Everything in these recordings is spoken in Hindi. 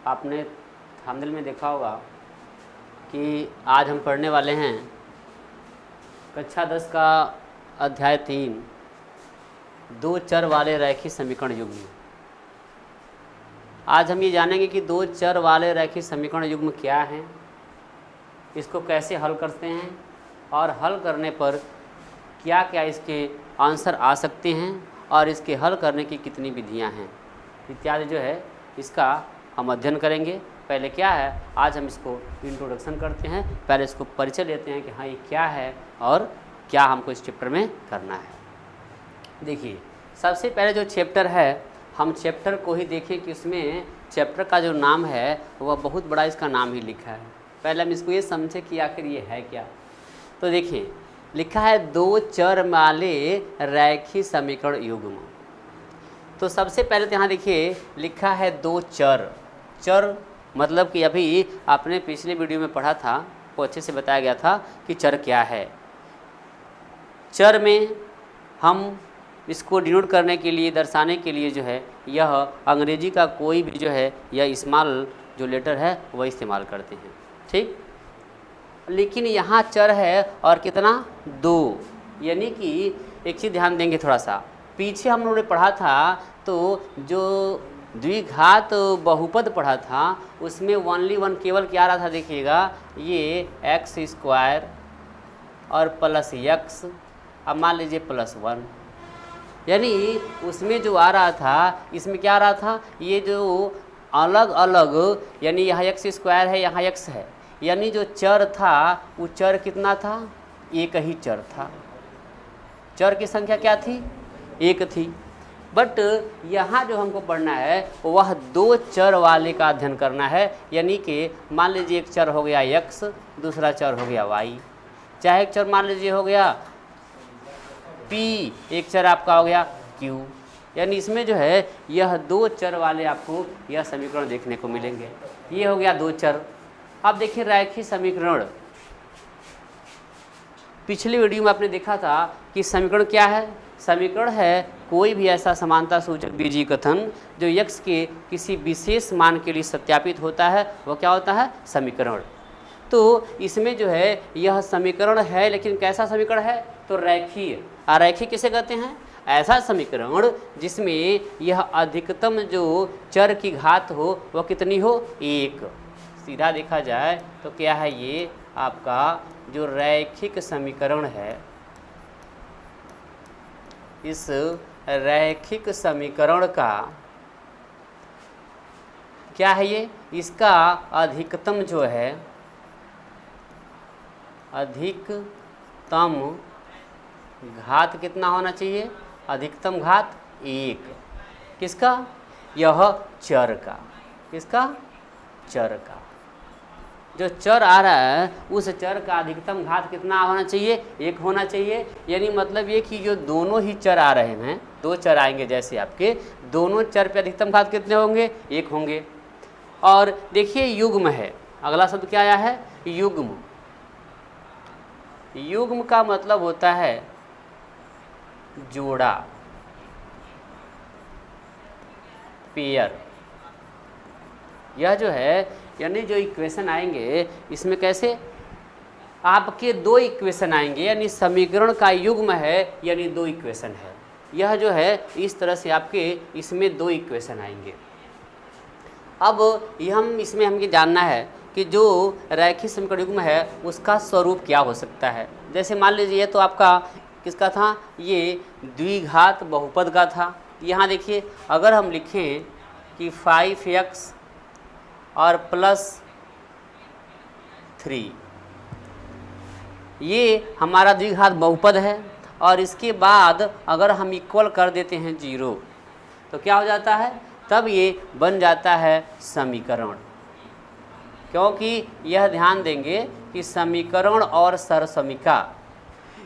आपने थंबनेल में देखा होगा कि आज हम पढ़ने वाले हैं कक्षा 10 का अध्याय 3 दो चर वाले रैखिक समीकरण युग्म। आज हम ये जानेंगे कि दो चर वाले रैखिक समीकरण युग्म क्या हैं, इसको कैसे हल करते हैं और हल करने पर क्या क्या इसके आंसर आ सकते हैं और इसके हल करने की कितनी विधियां हैं इत्यादि जो है इसका हम अध्ययन करेंगे। पहले क्या है, आज हम इसको इंट्रोडक्शन करते हैं, पहले इसको परिचय लेते हैं कि हाँ ये क्या है और क्या हमको इस चैप्टर में करना है। देखिए, सबसे पहले जो चैप्टर है, हम चैप्टर को ही देखें कि उसमें चैप्टर का जो नाम है वह बहुत बड़ा इसका नाम ही लिखा है। पहले हम इसको ये समझे कि आखिर ये है क्या। तो देखिए, लिखा है दो चर वाले रैखिक समीकरण युग्म। तो सबसे पहले तो यहाँ देखिए लिखा है दो चर। चर मतलब कि अभी आपने पिछले वीडियो में पढ़ा था, वो अच्छे से बताया गया था कि चर क्या है। चर में हम इसको डिनोट करने के लिए, दर्शाने के लिए जो है यह अंग्रेजी का कोई भी जो है यह स्मॉल जो लेटर है वह इस्तेमाल करते हैं, ठीक। लेकिन यहाँ चर है और कितना, दो। यानी कि एक चीज़ ध्यान देंगे थोड़ा सा, पीछे हम लोगों ने पढ़ा था तो जो द्विघात बहुपद पढ़ा था उसमें ओनली वन केवल क्या आ रहा था, देखिएगा ये एक्स स्क्वायर और प्लस एक्स, अब मान लीजिए प्लस 1, यानी उसमें जो आ रहा था इसमें क्या आ रहा था, ये जो अलग अलग, यानी यहाँ एक्स स्क्वायर है यहाँ एक्स है, यानी जो चर था वो चर कितना था, एक ही चर था। चर की संख्या क्या थी, एक थी। बट यहाँ जो हमको पढ़ना है वह दो चर वाले का अध्ययन करना है। यानी कि मान लीजिए एक चर हो गया x, दूसरा चर हो गया y, चाहे एक चर मान लीजिए हो गया p, एक चर आपका हो गया q। यानी इसमें जो है यह दो चर वाले आपको यह समीकरण देखने को मिलेंगे। ये हो गया दो चर। अब देखिए रैखिक समीकरण, पिछली वीडियो में आपने देखा था कि समीकरण क्या है। समीकरण है कोई भी ऐसा समानता सूचक बीजीय कथन जो x के किसी विशेष मान के लिए सत्यापित होता है, वह क्या होता है, समीकरण। तो इसमें जो है यह समीकरण है, लेकिन कैसा समीकरण है, तो रैखिक। रैखिक किसे कहते हैं, ऐसा समीकरण जिसमें यह अधिकतम जो चर की घात हो वह कितनी हो, एक। सीधा देखा जाए तो क्या है, ये आपका जो रैखिक समीकरण है, इस रैखिक समीकरण का क्या है, ये इसका अधिकतम जो है, अधिकतम घात कितना होना चाहिए, अधिकतम घात एक। किसका, यह चर का। किसका, चर का। जो चर आ रहा है उस चर का अधिकतम घात कितना होना चाहिए, एक होना चाहिए। यानी मतलब ये कि जो दोनों ही चर आ रहे हैं, दो चर आएंगे जैसे आपके, दोनों चर पे अधिकतम घात कितने होंगे, एक होंगे। और देखिए युग्म है, अगला शब्द क्या आया है, युग्म। युग्म का मतलब होता है जोड़ा, पेयर। यह जो है यानी जो इक्वेशन आएंगे इसमें कैसे आपके दो इक्वेशन आएंगे, यानी समीकरण का युग्म है, यानी दो इक्वेशन है। यह जो है इस तरह से आपके इसमें दो इक्वेशन आएंगे। अब इसमें हमें जानना है कि जो रैखिक समीकरण युग्म है उसका स्वरूप क्या हो सकता है। जैसे मान लीजिए तो आपका किसका था, ये द्विघात बहुपद का था। यहाँ देखिए अगर हम लिखें कि 5x और प्लस 3, ये हमारा द्विघात बहुपद है, और इसके बाद अगर हम इक्वल कर देते हैं 0 तो क्या हो जाता है, तब ये बन जाता है समीकरण। क्योंकि यह ध्यान देंगे कि समीकरण और सरसमीका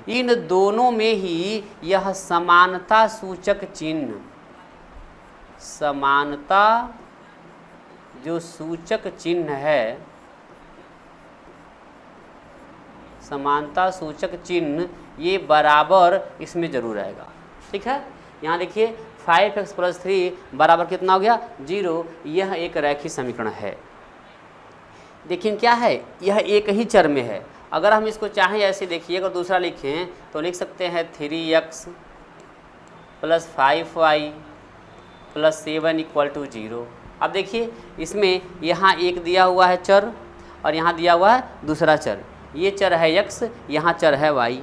इन दोनों में ही यह समानता सूचक चिन्ह, समानता जो सूचक चिन्ह है, समानता सूचक चिन्ह ये बराबर इसमें जरूर आएगा। ठीक है, यहाँ देखिए 5x प्लस 3 बराबर कितना हो गया 0। यह एक रैखिक समीकरण है। लेकिन क्या है, यह एक ही चर में है। अगर हम इसको चाहें ऐसे देखिए, अगर दूसरा लिखें तो लिख सकते हैं 3x plus 5y plus 7 equal to 0। अब देखिए इसमें यहाँ एक दिया हुआ है चर और यहाँ दिया हुआ है दूसरा चर। ये चर है x, यहाँ चर है y।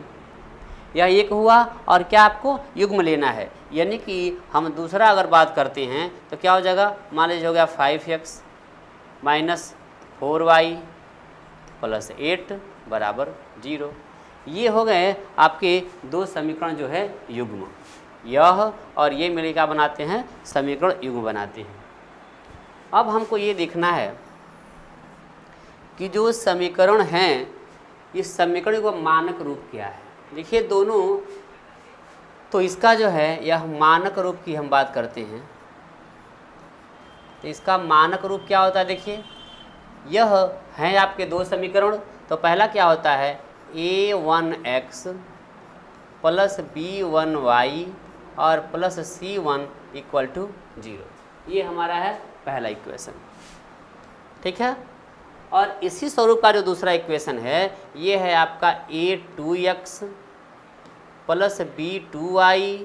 यह एक हुआ और क्या आपको युग्म लेना है, यानी कि हम दूसरा अगर बात करते हैं तो क्या हो जाएगा, मान लीजिए हो गया 5x माइनस 4y प्लस 8 बराबर 0। ये हो गए आपके दो समीकरण जो है युग्म, यह और ये मिलकर क्या बनाते हैं, समीकरण युग्म बनाते हैं। अब हमको ये देखना है कि जो समीकरण हैं इस समीकरण का मानक रूप क्या है। देखिए दोनों, तो इसका जो है यह मानक रूप की हम बात करते हैं तो इसका मानक रूप क्या होता है। देखिए यह हैं आपके दो समीकरण। तो पहला क्या होता है a1x प्लस b1y और प्लस c1 इक्वल टू 0। ये हमारा है पहला इक्वेशन, ठीक है। और इसी स्वरूप का जो दूसरा इक्वेशन है ये है आपका a2x plus b2y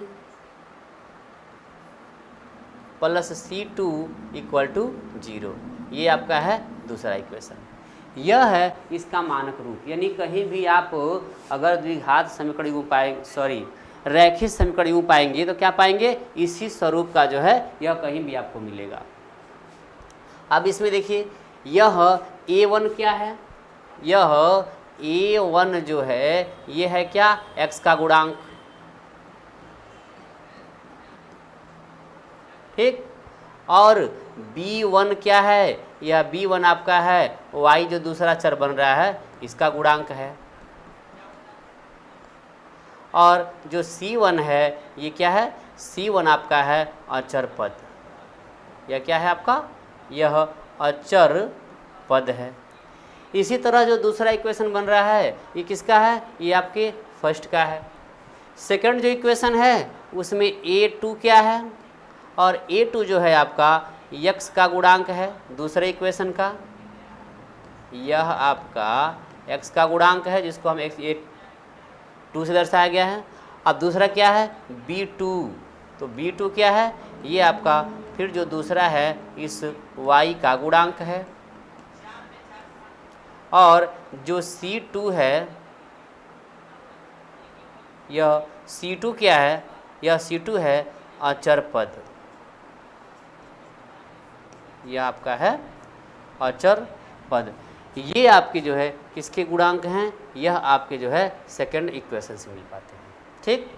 plus c2 equal to 0। ये आपका है दूसरा इक्वेशन। यह है इसका मानक रूप, यानी कहीं भी आप अगर द्विघात समीकरण युग्म पाएंगे, रैखिक समीकरण युग्म पाएंगे तो क्या पाएंगे, इसी स्वरूप का जो है यह कहीं भी आपको मिलेगा। अब इसमें देखिए यह a1 क्या है, यह a1 जो है ये है क्या, x का गुणांक, ठीक। और b1 क्या है, यह b1 आपका है y जो दूसरा चर बन रहा है इसका गुणांक है। और जो c1 है ये क्या है, c1 आपका है अचर पद। यह क्या है आपका, यह अचर पद है। इसी तरह जो दूसरा इक्वेशन बन रहा है ये किसका है, ये आपके फर्स्ट का है। सेकंड जो इक्वेशन है उसमें a2 क्या है, और a2 जो है आपका x का गुणांक है दूसरे इक्वेशन का। यह आपका x का गुणांक है जिसको हम a2 से दर्शाया गया है। अब दूसरा क्या है b2, तो b2 क्या है, ये आपका फिर जो दूसरा है इस y का गुणांक है। और जो c2 है, यह c2 क्या है, यह c2 है अचर पद। यह आपका है अचर पद। ये आपके जो है किसके गुणांक हैं, यह आपके जो है सेकंड इक्वेशन से मिल पाते हैं, ठीक।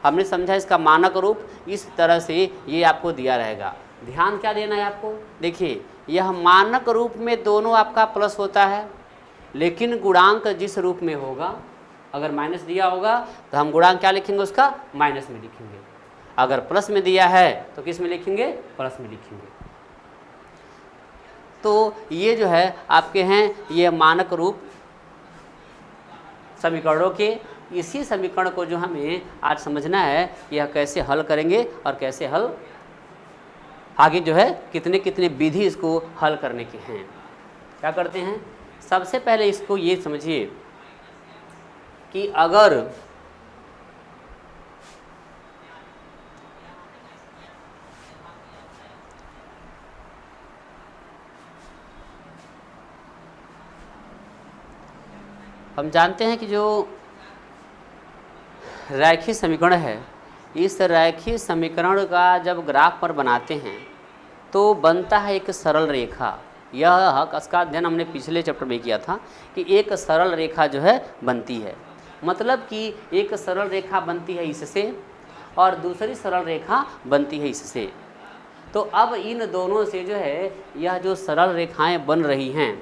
हमने समझा इसका मानक रूप इस तरह से ये आपको दिया रहेगा। ध्यान क्या देना है आपको, देखिए यह मानक रूप में दोनों आपका प्लस होता है, लेकिन गुणांक जिस रूप में होगा, अगर माइनस दिया होगा तो हम गुणांक क्या लिखेंगे, उसका माइनस में लिखेंगे। अगर प्लस में दिया है तो किस में लिखेंगे, प्लस में लिखेंगे। तो ये जो है आपके हैं ये मानक रूप समीकरणों के। इसी समीकरण को जो हमें आज समझना है यह कैसे हल करेंगे और कैसे हल आगे जो है कितने कितने विधि इसको हल करने के हैं। क्या करते हैं, सबसे पहले इसको ये समझिए कि अगर हम जानते हैं कि जो रैखिक समीकरण है, इस रैखिक समीकरण का जब ग्राफ पर बनाते हैं तो बनता है एक सरल रेखा। यह इसका अध्ययन हमने पिछले चैप्टर में किया था कि एक सरल रेखा जो है बनती है, मतलब कि एक सरल रेखा बनती है इससे और दूसरी सरल रेखा बनती है इससे। तो अब इन दोनों से जो है यह जो सरल रेखाएं बन रही हैं,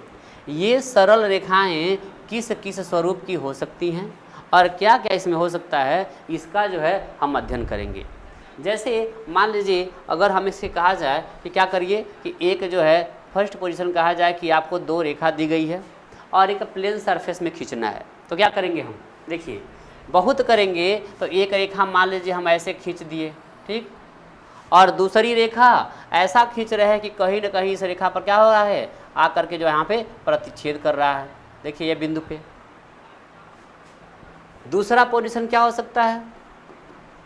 ये सरल रेखाएं किस किस स्वरूप की हो सकती हैं और क्या क्या इसमें हो सकता है, इसका जो है हम अध्ययन करेंगे। जैसे मान लीजिए अगर हम इससे कहा जाए कि क्या करिए कि एक जो है फर्स्ट पोजीशन कहा जाए कि आपको दो रेखा दी गई है और एक प्लेन सरफेस में खींचना है, तो क्या करेंगे हम, देखिए बहुत करेंगे तो एक रेखा मान लीजिए हम ऐसे खींच दिए, ठीक। और दूसरी रेखा ऐसा खींच रहे हैं कि कहीं न कहीं इस रेखा पर क्या हो रहा है, आकर के जो यहाँ पे प्रतिच्छेद कर रहा है। देखिए ये बिंदु पे। दूसरा पोजीशन क्या हो सकता है,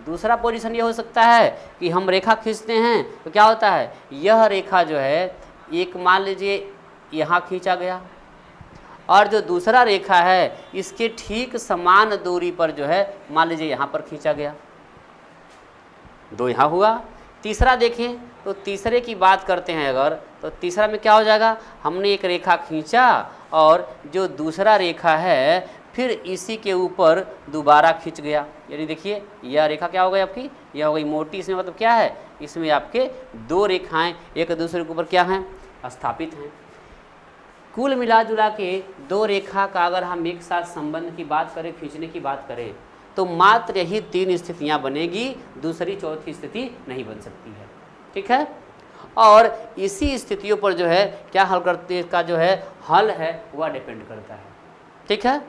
दूसरा पोजीशन ये हो सकता है कि हम रेखा खींचते हैं तो क्या होता है, यह रेखा जो है एक मान लीजिए यहाँ खींचा गया और जो दूसरा रेखा है इसके ठीक समान दूरी पर जो है मान लीजिए यहाँ पर खींचा गया, दो यहाँ हुआ। तीसरा देखें तो तीसरे की बात करते हैं अगर, तो तीसरा में क्या हो जाएगा, हमने एक रेखा खींचा और जो दूसरा रेखा है फिर इसी के ऊपर दोबारा खींच गया। यानी देखिए यह रेखा क्या हो गई आपकी, यह हो गई मोटी। इसमें मतलब क्या है, इसमें आपके दो रेखाएं एक दूसरे के ऊपर क्या हैं, स्थापित हैं। कुल मिला जुला के दो रेखा का अगर हम एक साथ संबंध की बात करें, खींचने की बात करें, तो मात्र यही तीन स्थितियां बनेगी, दूसरी चौथी स्थिति नहीं बन सकती है। ठीक है, और इसी स्थितियों पर जो है क्या हल करते, इसका जो है हल है वह डिपेंड करता है। ठीक है,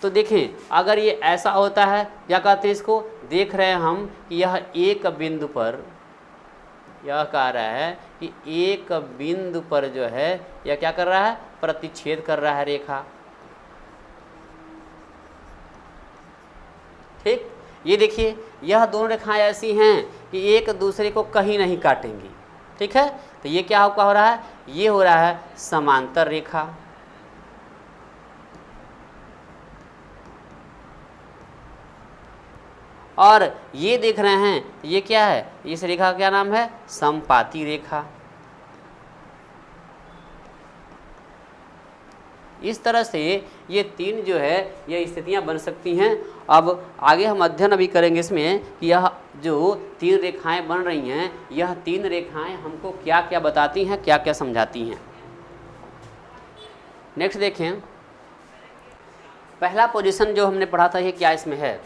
तो देखें अगर ये ऐसा होता है, क्या कहते हैं इसको, देख रहे हैं हम कि यह एक बिंदु पर, यह कह रहा है कि एक बिंदु पर जो है यह क्या कर रहा है, प्रतिच्छेद कर रहा है रेखा। ठीक, ये देखिए यह दोनों रेखाएं ऐसी हैं कि एक दूसरे को कहीं नहीं काटेंगी। ठीक है, तो ये क्या हो रहा है, ये हो रहा है समांतर रेखा। और ये देख रहे हैं ये क्या है, इस रेखा का क्या नाम है, समपाती रेखा। इस तरह से ये तीन जो है ये स्थितियां बन सकती हैं। अब आगे हम अध्ययन अभी करेंगे इसमें कि यह जो तीन रेखाएं बन रही हैं, यह तीन रेखाएं हमको क्या क्या बताती हैं, क्या क्या समझाती हैं। नेक्स्ट देखें, पहला पोजीशन जो हमने पढ़ा था ये क्या इसमें है,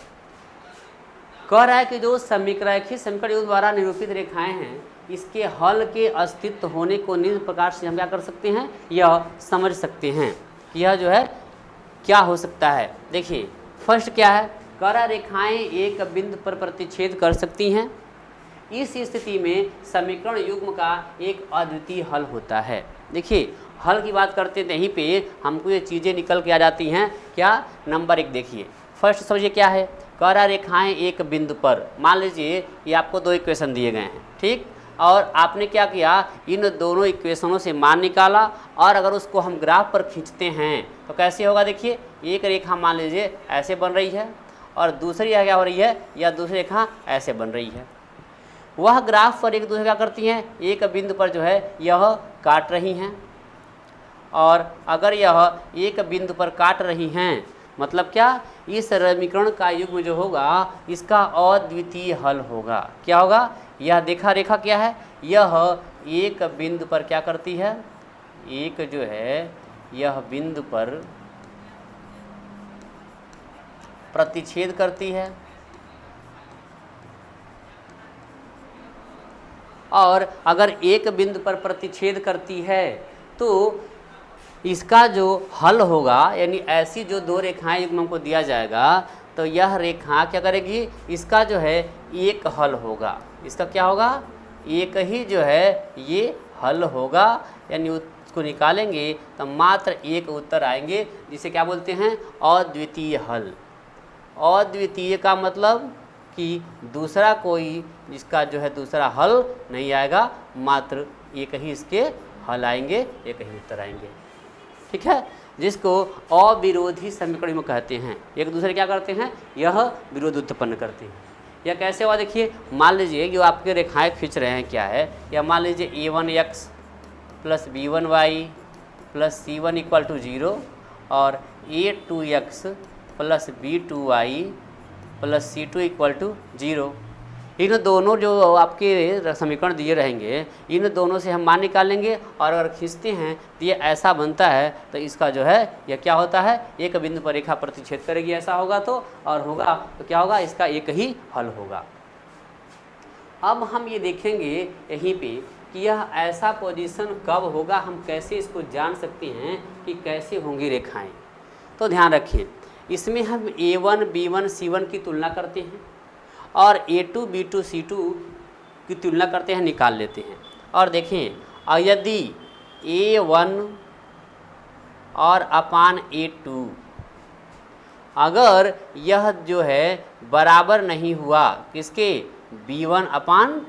कह रहा है कि जो समीकरैखिक समीकरण युग्म द्वारा निरूपित रेखाएं हैं, इसके हल के अस्तित्व होने को निम्न प्रकार से हम क्या कर सकते हैं, यह समझ सकते हैं कि यह जो है क्या हो सकता है। देखिए फर्स्ट क्या है, कह रहा रेखाएं एक बिंदु पर प्रतिच्छेद कर सकती हैं। इस स्थिति में समीकरण युग्म का एक अद्वितीय हल होता है। देखिए हल की बात करते हैं, यहीं पे हमको ये चीज़ें निकल के आ जाती हैं। क्या, नंबर एक देखिए, फर्स्ट समझिए क्या है, कह रहा रेखाएं एक बिंदु पर, मान लीजिए ये आपको दो इक्वेशन दिए गए हैं। ठीक, और आपने क्या किया, इन दोनों इक्वेशनों से मान निकाला और अगर उसको हम ग्राफ पर खींचते हैं तो कैसे होगा। देखिए एक रेखा मान लीजिए ऐसे बन रही है और दूसरी क्या हो रही है, या दूसरी रेखा ऐसे बन रही है। वह ग्राफ पर एक दूसरे क्या करती हैं, एक बिंदु पर जो है यह काट रही हैं। और अगर यह एक बिंदु पर काट रही हैं मतलब क्या, इस समीकरण का युग्म जो होगा इसका अद्वितीय हल होगा। क्या होगा, यह देखा रेखा क्या है, यह एक बिंदु पर क्या करती है, एक जो है यह बिंदु पर प्रतिच्छेद करती है और अगर एक बिंदु पर प्रतिच्छेद करती है तो इसका जो हल होगा, यानी ऐसी जो दो रेखाएं युग्म को दिया जाएगा तो यह रेखा क्या करेगी, इसका जो है एक हल होगा। इसका क्या होगा, एक ही जो है ये हल होगा, यानी उसको निकालेंगे तो मात्र एक उत्तर आएंगे, जिसे क्या बोलते हैं, अद्वितीय हल। अद्वितीय का मतलब कि दूसरा कोई जिसका जो है दूसरा हल नहीं आएगा, मात्र एक ही इसके हल आएंगे, एक ही उत्तर आएंगे। ठीक है, जिसको अविरोधी समीकरण कहते हैं। एक दूसरे क्या करते हैं, यह विरोध उत्पन्न करते हैं। यह कैसे हुआ, देखिए मान लीजिए जो आपके रेखाएं खींच रहे हैं क्या है, या मान लीजिए a1x plus b1y plus c1 equal to 0 और a2x plus b2y plus c2 equal to 0। इन दोनों जो आपके समीकरण दिए रहेंगे, इन दोनों से हम मान निकालेंगे और अगर खींचते हैं तो ये ऐसा बनता है, तो इसका जो है यह क्या होता है, एक बिंदु पर रेखा प्रतिच्छेद करेगी, ऐसा होगा तो, और होगा तो क्या होगा, इसका एक ही हल होगा। अब हम ये देखेंगे यहीं पे कि यह ऐसा पोजीशन कब होगा, हम कैसे इसको जान सकते हैं कि कैसे होंगी रेखाएँ। तो ध्यान रखिए, इसमें हम a1 b1 c1 की तुलना करते हैं और A2 B2 C2 की तुलना करते हैं, निकाल लेते हैं। और देखें यदि A1 और अपान A2 अगर यह जो है बराबर नहीं हुआ किसके, B1 अपान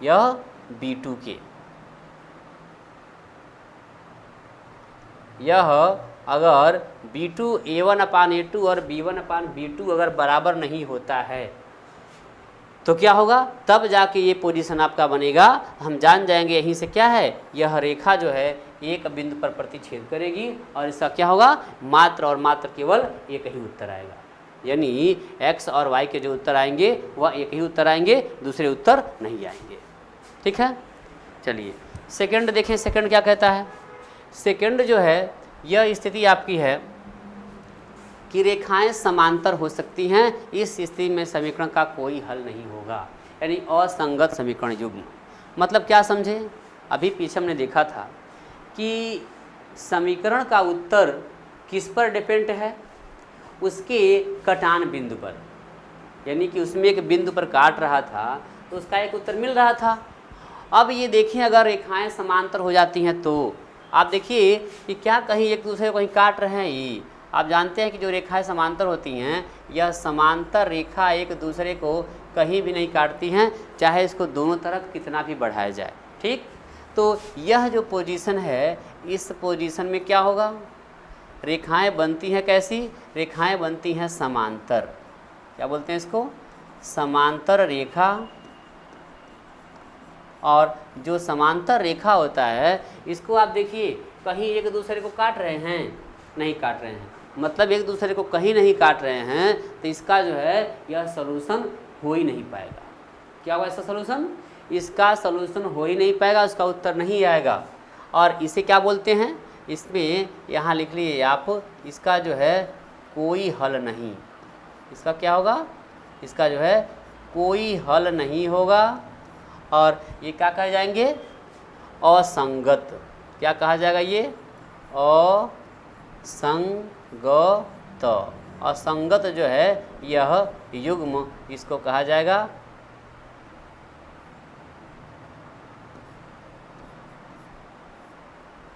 यह B2 के, यह अगर B2 A1 अपान A2 और B1 अपान B2 अगर बराबर नहीं होता है तो क्या होगा, तब जाके ये पोजीशन आपका बनेगा। हम जान जाएंगे यहीं से क्या है, यह रेखा जो है एक बिंदु पर प्रतिच्छेद करेगी और इसका क्या होगा, मात्र और मात्र केवल एक ही उत्तर आएगा। यानी x और y के जो उत्तर आएंगे वह एक ही उत्तर आएंगे, दूसरे उत्तर नहीं आएंगे। ठीक है, चलिए सेकंड देखें। सेकंड क्या कहता है, सेकंड जो है यह स्थिति आपकी है कि रेखाएं समांतर हो सकती हैं, इस स्थिति में समीकरण का कोई हल नहीं होगा, यानी असंगत समीकरण युग्म। मतलब क्या समझे, अभी पीछे हमने देखा था कि समीकरण का उत्तर किस पर डिपेंड है, उसके कटान बिंदु पर, यानी कि उसमें एक बिंदु पर काट रहा था तो उसका एक उत्तर मिल रहा था। अब ये देखिए अगर रेखाएं समांतर हो जाती हैं तो आप देखिए कि क्या कहीं एक दूसरे को कहीं काट रहे हैं। ये आप जानते हैं कि जो रेखाएं समांतर होती हैं यह समांतर रेखा एक दूसरे को कहीं भी नहीं काटती हैं, चाहे इसको दोनों तरफ कितना भी बढ़ाया जाए। ठीक, तो यह जो पोजीशन है, इस पोजीशन में क्या होगा, रेखाएं बनती हैं कैसी, रेखाएं बनती हैं समांतर। क्या बोलते हैं इसको, समांतर रेखा। और जो समांतर रेखा होता है इसको आप देखिए कहीं एक दूसरे को काट रहे हैं, नहीं काट रहे हैं, मतलब एक दूसरे को कहीं नहीं काट रहे हैं, तो इसका जो है यह सलूशन हो ही नहीं पाएगा। क्या होगा इसका सलूशन, इसका सलूशन हो ही नहीं पाएगा, उसका उत्तर नहीं आएगा। और इसे क्या बोलते हैं, इसमें यहाँ लिख लीजिए आप, इसका जो है कोई हल नहीं, इसका क्या होगा, इसका जो है कोई हल नहीं होगा। और ये क्या कहे जाएंगे, असंगत। क्या कहा जाएगा ये, असंगत। असंगत जो है यह युग्म, इसको कहा जाएगा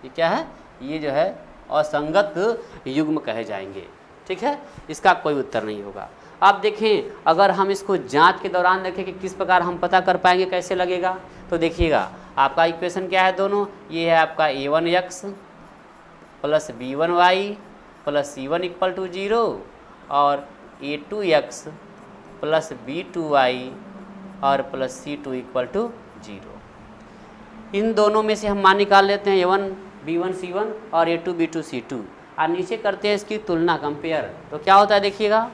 ये क्या है, ये जो है असंगत युग्म कहे जाएंगे। ठीक है, इसका कोई उत्तर नहीं होगा। आप देखें अगर हम इसको जांच के दौरान देखें कि किस प्रकार हम पता कर पाएंगे, कैसे लगेगा, तो देखिएगा आपका इक्वेशन क्या है दोनों, ये है आपका a1x plus b1y plus c1 equal to 0 और a2x प्लस b2y और प्लस c2 इक्वल टू 0। इन दोनों में से हम मान निकाल लेते हैं a1 b1 c1 और a2 b2 c2 और नीचे करते हैं इसकी तुलना, कंपेयर। तो क्या होता है देखिएगा,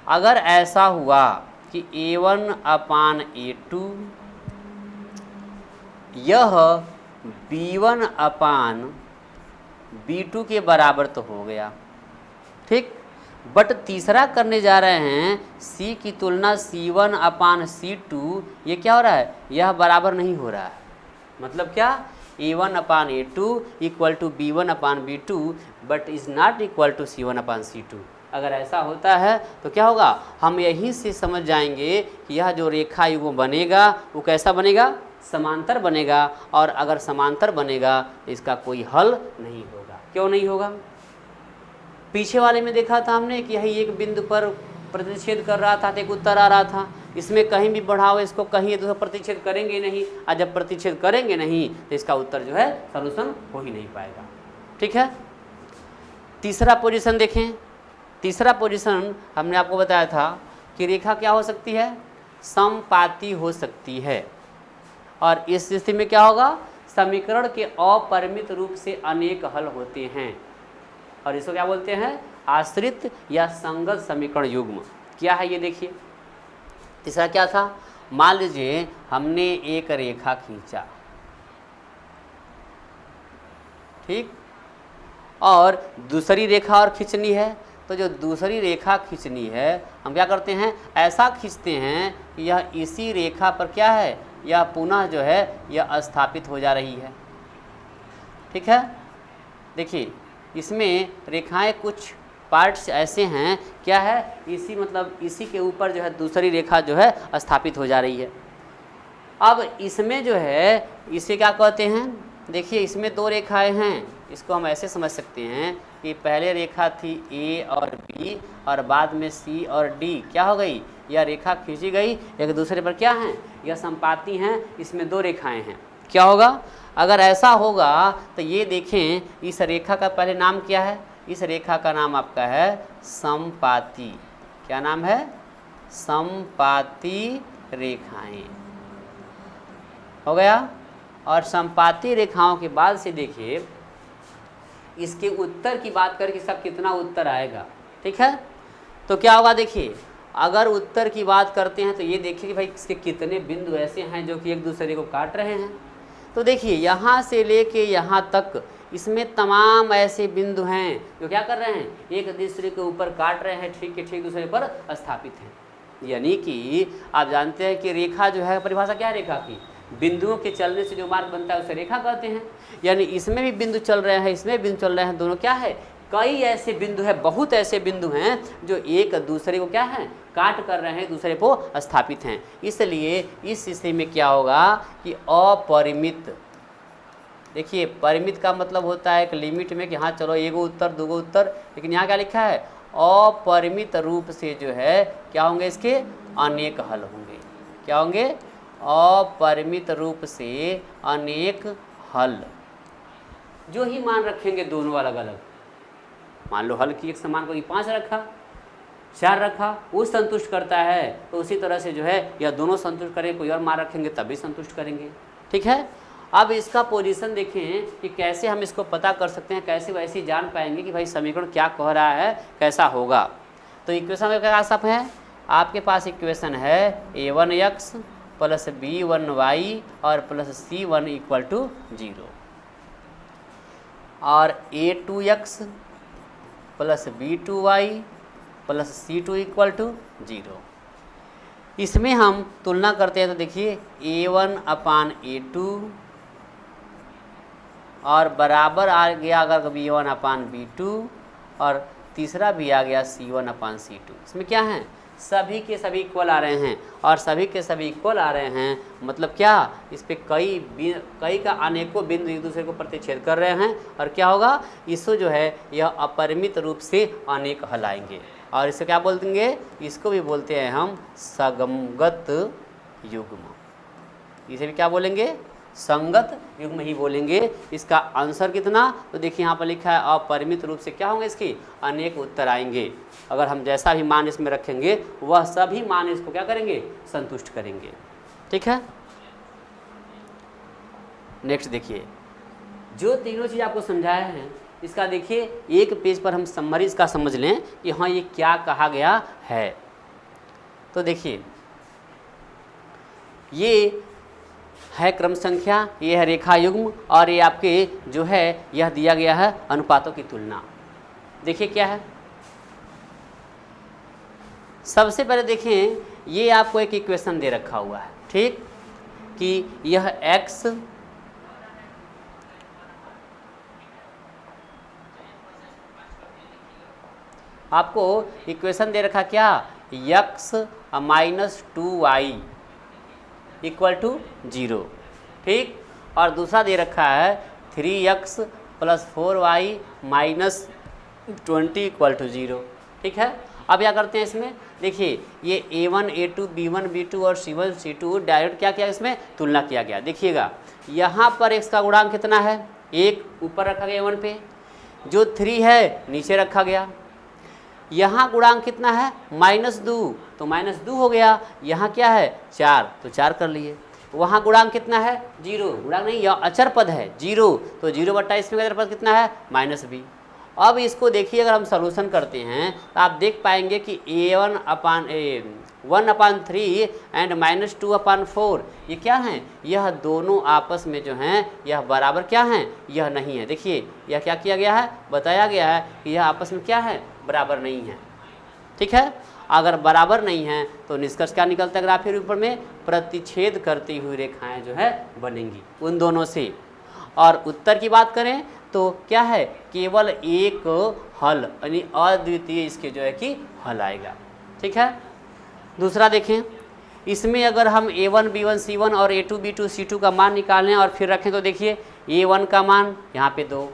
अगर ऐसा हुआ कि a1 अपान a2 यह b1 अपान b2 के बराबर तो हो गया, ठीक, बट तीसरा करने जा रहे हैं c की तुलना c1 अपान c2, ये क्या हो रहा है, यह बराबर नहीं हो रहा है। मतलब क्या, a1 upon a2 equal to b1 upon b2 but is not equal to c1 upon c2। अगर ऐसा होता है तो क्या होगा, हम यहीं से समझ जाएंगे कि यह जो रेखा युग्म बनेगा वो कैसा बनेगा, समांतर बनेगा। और अगर समांतर बनेगा इसका कोई हल नहीं होगा। क्यों नहीं होगा, पीछे वाले में देखा था हमने कि यही एक बिंदु पर प्रतिच्छेद कर रहा था तो एक उत्तर आ रहा था, इसमें कहीं भी बढ़ाओ इसको, कहीं दूसरा प्रतिच्छेद करेंगे नहीं, और जब प्रतिच्छेद करेंगे नहीं तो इसका उत्तर जो है सॉल्यूशन हो ही नहीं पाएगा। ठीक है, तीसरा पोजीशन देखें। तीसरा पोजीशन हमने आपको बताया था कि रेखा क्या हो सकती है, समपाती हो सकती है। और इस स्थिति में क्या होगा, समीकरण के अपरिमित रूप से अनेक हल होते हैं और इसको क्या बोलते हैं, आश्रित या संगत समीकरण युग्म। क्या है ये देखिए, तीसरा क्या था, मान लीजिए हमने एक रेखा खींचा, ठीक, और दूसरी रेखा और खींचनी है। तो जो दूसरी रेखा खींचनी है हम क्या करते हैं, ऐसा खींचते हैं कि यह इसी रेखा पर क्या है, यह पुनः जो है यह स्थापित हो जा रही है। ठीक है, देखिए इसमें रेखाएं कुछ पार्ट्स ऐसे हैं, क्या है, इसी मतलब इसी के ऊपर जो है दूसरी रेखा जो है स्थापित हो जा रही है। अब इसमें जो है इसे क्या कहते हैं, देखिए इसमें दो रेखाएं हैं, इसको हम ऐसे समझ सकते हैं कि पहले रेखा थी ए और बी और बाद में सी और डी, क्या हो गई, यह रेखा खींची गई एक दूसरे पर, क्या हैं, यह संपाती हैं, इसमें दो रेखाएं हैं। क्या होगा, अगर ऐसा होगा तो ये देखें इस रेखा का पहले नाम क्या है, इस रेखा का नाम आपका है संपाती। क्या नाम है, संपाती रेखाएं, हो गया। और संपाती रेखाओं के बाद से देखिए इसके उत्तर की बात करके इसका कितना उत्तर आएगा, ठीक है। तो क्या होगा, देखिए अगर उत्तर की बात करते हैं तो ये देखिए कि भाई इसके कितने बिंदु ऐसे हैं जो कि एक दूसरे को काट रहे हैं। तो देखिए यहाँ से लेके यहाँ तक इसमें तमाम ऐसे बिंदु हैं जो क्या कर रहे हैं, एक दूसरे के ऊपर काट रहे हैं, ठीक के ठीक दूसरे पर स्थापित हैं। यानी कि आप जानते हैं कि रेखा जो है, परिभाषा क्या है रेखा की, बिंदुओं के चलने से जो मार्ग बनता है उसे रेखा कहते हैं। यानी इसमें भी बिंदु चल रहे हैं, इसमें बिंदु चल रहे हैं, दोनों क्या है, कई ऐसे बिंदु हैं, बहुत ऐसे बिंदु हैं जो एक दूसरे को क्या है, काट कर रहे हैं, दूसरे को स्थापित हैं। इसलिए इस स्थिति में क्या होगा कि अपरिमित, देखिए परिमित का मतलब होता है एक लिमिट में कि हाँ चलो एगो उत्तर दूगो उत्तर, लेकिन यहाँ क्या लिखा है, अपरिमित रूप से जो है क्या होंगे, इसके अनेक हल होंगे। क्या होंगे, अपरिमित रूप से अनेक हल, जो ही मान रखेंगे दोनों अलग अलग, मान लो हल की एक समान को 5 रखा, 4 रखा, वो संतुष्ट करता है, तो उसी तरह से जो है यह दोनों संतुष्ट करेंगे, कोई और मान रखेंगे तब भी संतुष्ट करेंगे, ठीक है। अब इसका पोजीशन देखें कि कैसे हम इसको पता कर सकते हैं, कैसे वैसे जान पाएंगे कि भाई समीकरण क्या कह रहा है, कैसा होगा। तो इक्वेशन में क्या सब है, आपके पास इक्वेशन है a1x प्लस b1y और प्लस c1 इक्वल टू 0 और a2x plus b2y plus c2 equal to 0। इसमें हम तुलना करते हैं तो देखिए a1 अपान a2 और बराबर आ गया अगर b1 अपान b2 और तीसरा भी आ गया c1 अपान c2। इसमें क्या है, सभी के सभी इक्वल आ रहे हैं और सभी के सभी इक्वल आ रहे हैं, मतलब क्या, इस पे कई का अनेकों बिंदु एक दूसरे को प्रतिच्छेद कर रहे हैं और क्या होगा, इसको जो है यह अपरिमित रूप से अनेक हल आएंगे। और इसे क्या बोल देंगे, इसको भी बोलते हैं हम संगत युग्म। इसे भी क्या बोलेंगे, संगत युग्म ही बोलेंगे। इसका आंसर कितना, तो देखिए यहाँ पर लिखा है अपरिमित रूप से क्या होंगे, इसके अनेक उत्तर आएंगे। अगर हम जैसा भी मान इसमें रखेंगे वह सभी मान इसको क्या करेंगे, संतुष्ट करेंगे, ठीक है। नेक्स्ट देखिए, जो तीनों चीज़ आपको समझाया है इसका देखिए एक पेज पर हम समरी इसका समझ लें कि हाँ ये क्या कहा गया है। तो देखिए ये है क्रम संख्या, ये है रेखा युग्म और ये आपके जो है यह दिया गया है अनुपातों की तुलना। देखिए क्या है, सबसे पहले देखें ये आपको एक इक्वेशन दे रखा हुआ है, ठीक, कि यह x आपको इक्वेशन दे रखा क्या, x minus 2y equal to 0, ठीक, और दूसरा दे रखा है 3x plus 4y minus 20 equal to 0, ठीक है। अब क्या करते हैं इसमें, देखिए ये a1 a2 b1 b2 और c1 c2 डायरेक्ट क्या किया, इसमें तुलना किया गया। देखिएगा यहाँ पर x का गुणांक कितना है, 1 ऊपर रखा गया a1 पे, जो 3 है नीचे रखा गया। यहाँ गुणांक कितना है, -2, तो -2 हो गया। यहाँ क्या है 4, तो 4 कर लिए। वहाँ गुणांक कितना है, 0, गुणांक नहीं यह अचर पद है 0, तो 0 बट्टा इसमें अचर पद कितना है -b। अब इसको देखिए अगर हम सॉल्यूशन करते हैं तो आप देख पाएंगे कि a1 अपान 1/3 एंड -2/4 ये क्या हैं, यह दोनों आपस में जो हैं यह बराबर क्या हैं, यह नहीं है। देखिए यह क्या किया गया है, बताया गया है कि यह आपस में क्या है, बराबर नहीं है, ठीक है। अगर बराबर नहीं है तो निष्कर्ष क्या निकलता है, ग्राफीय रूप में प्रतिच्छेद करती हुई रेखाएं जो है बनेंगी उन दोनों से। और उत्तर की बात करें तो क्या है, केवल एक हल यानी अद्वितीय इसके जो है कि हल आएगा। ठीक है। दूसरा देखें, इसमें अगर हम a1 b1 c1 और a2 b2 c2 का मान निकालें और फिर रखें तो देखिए a1 का मान यहाँ पे 2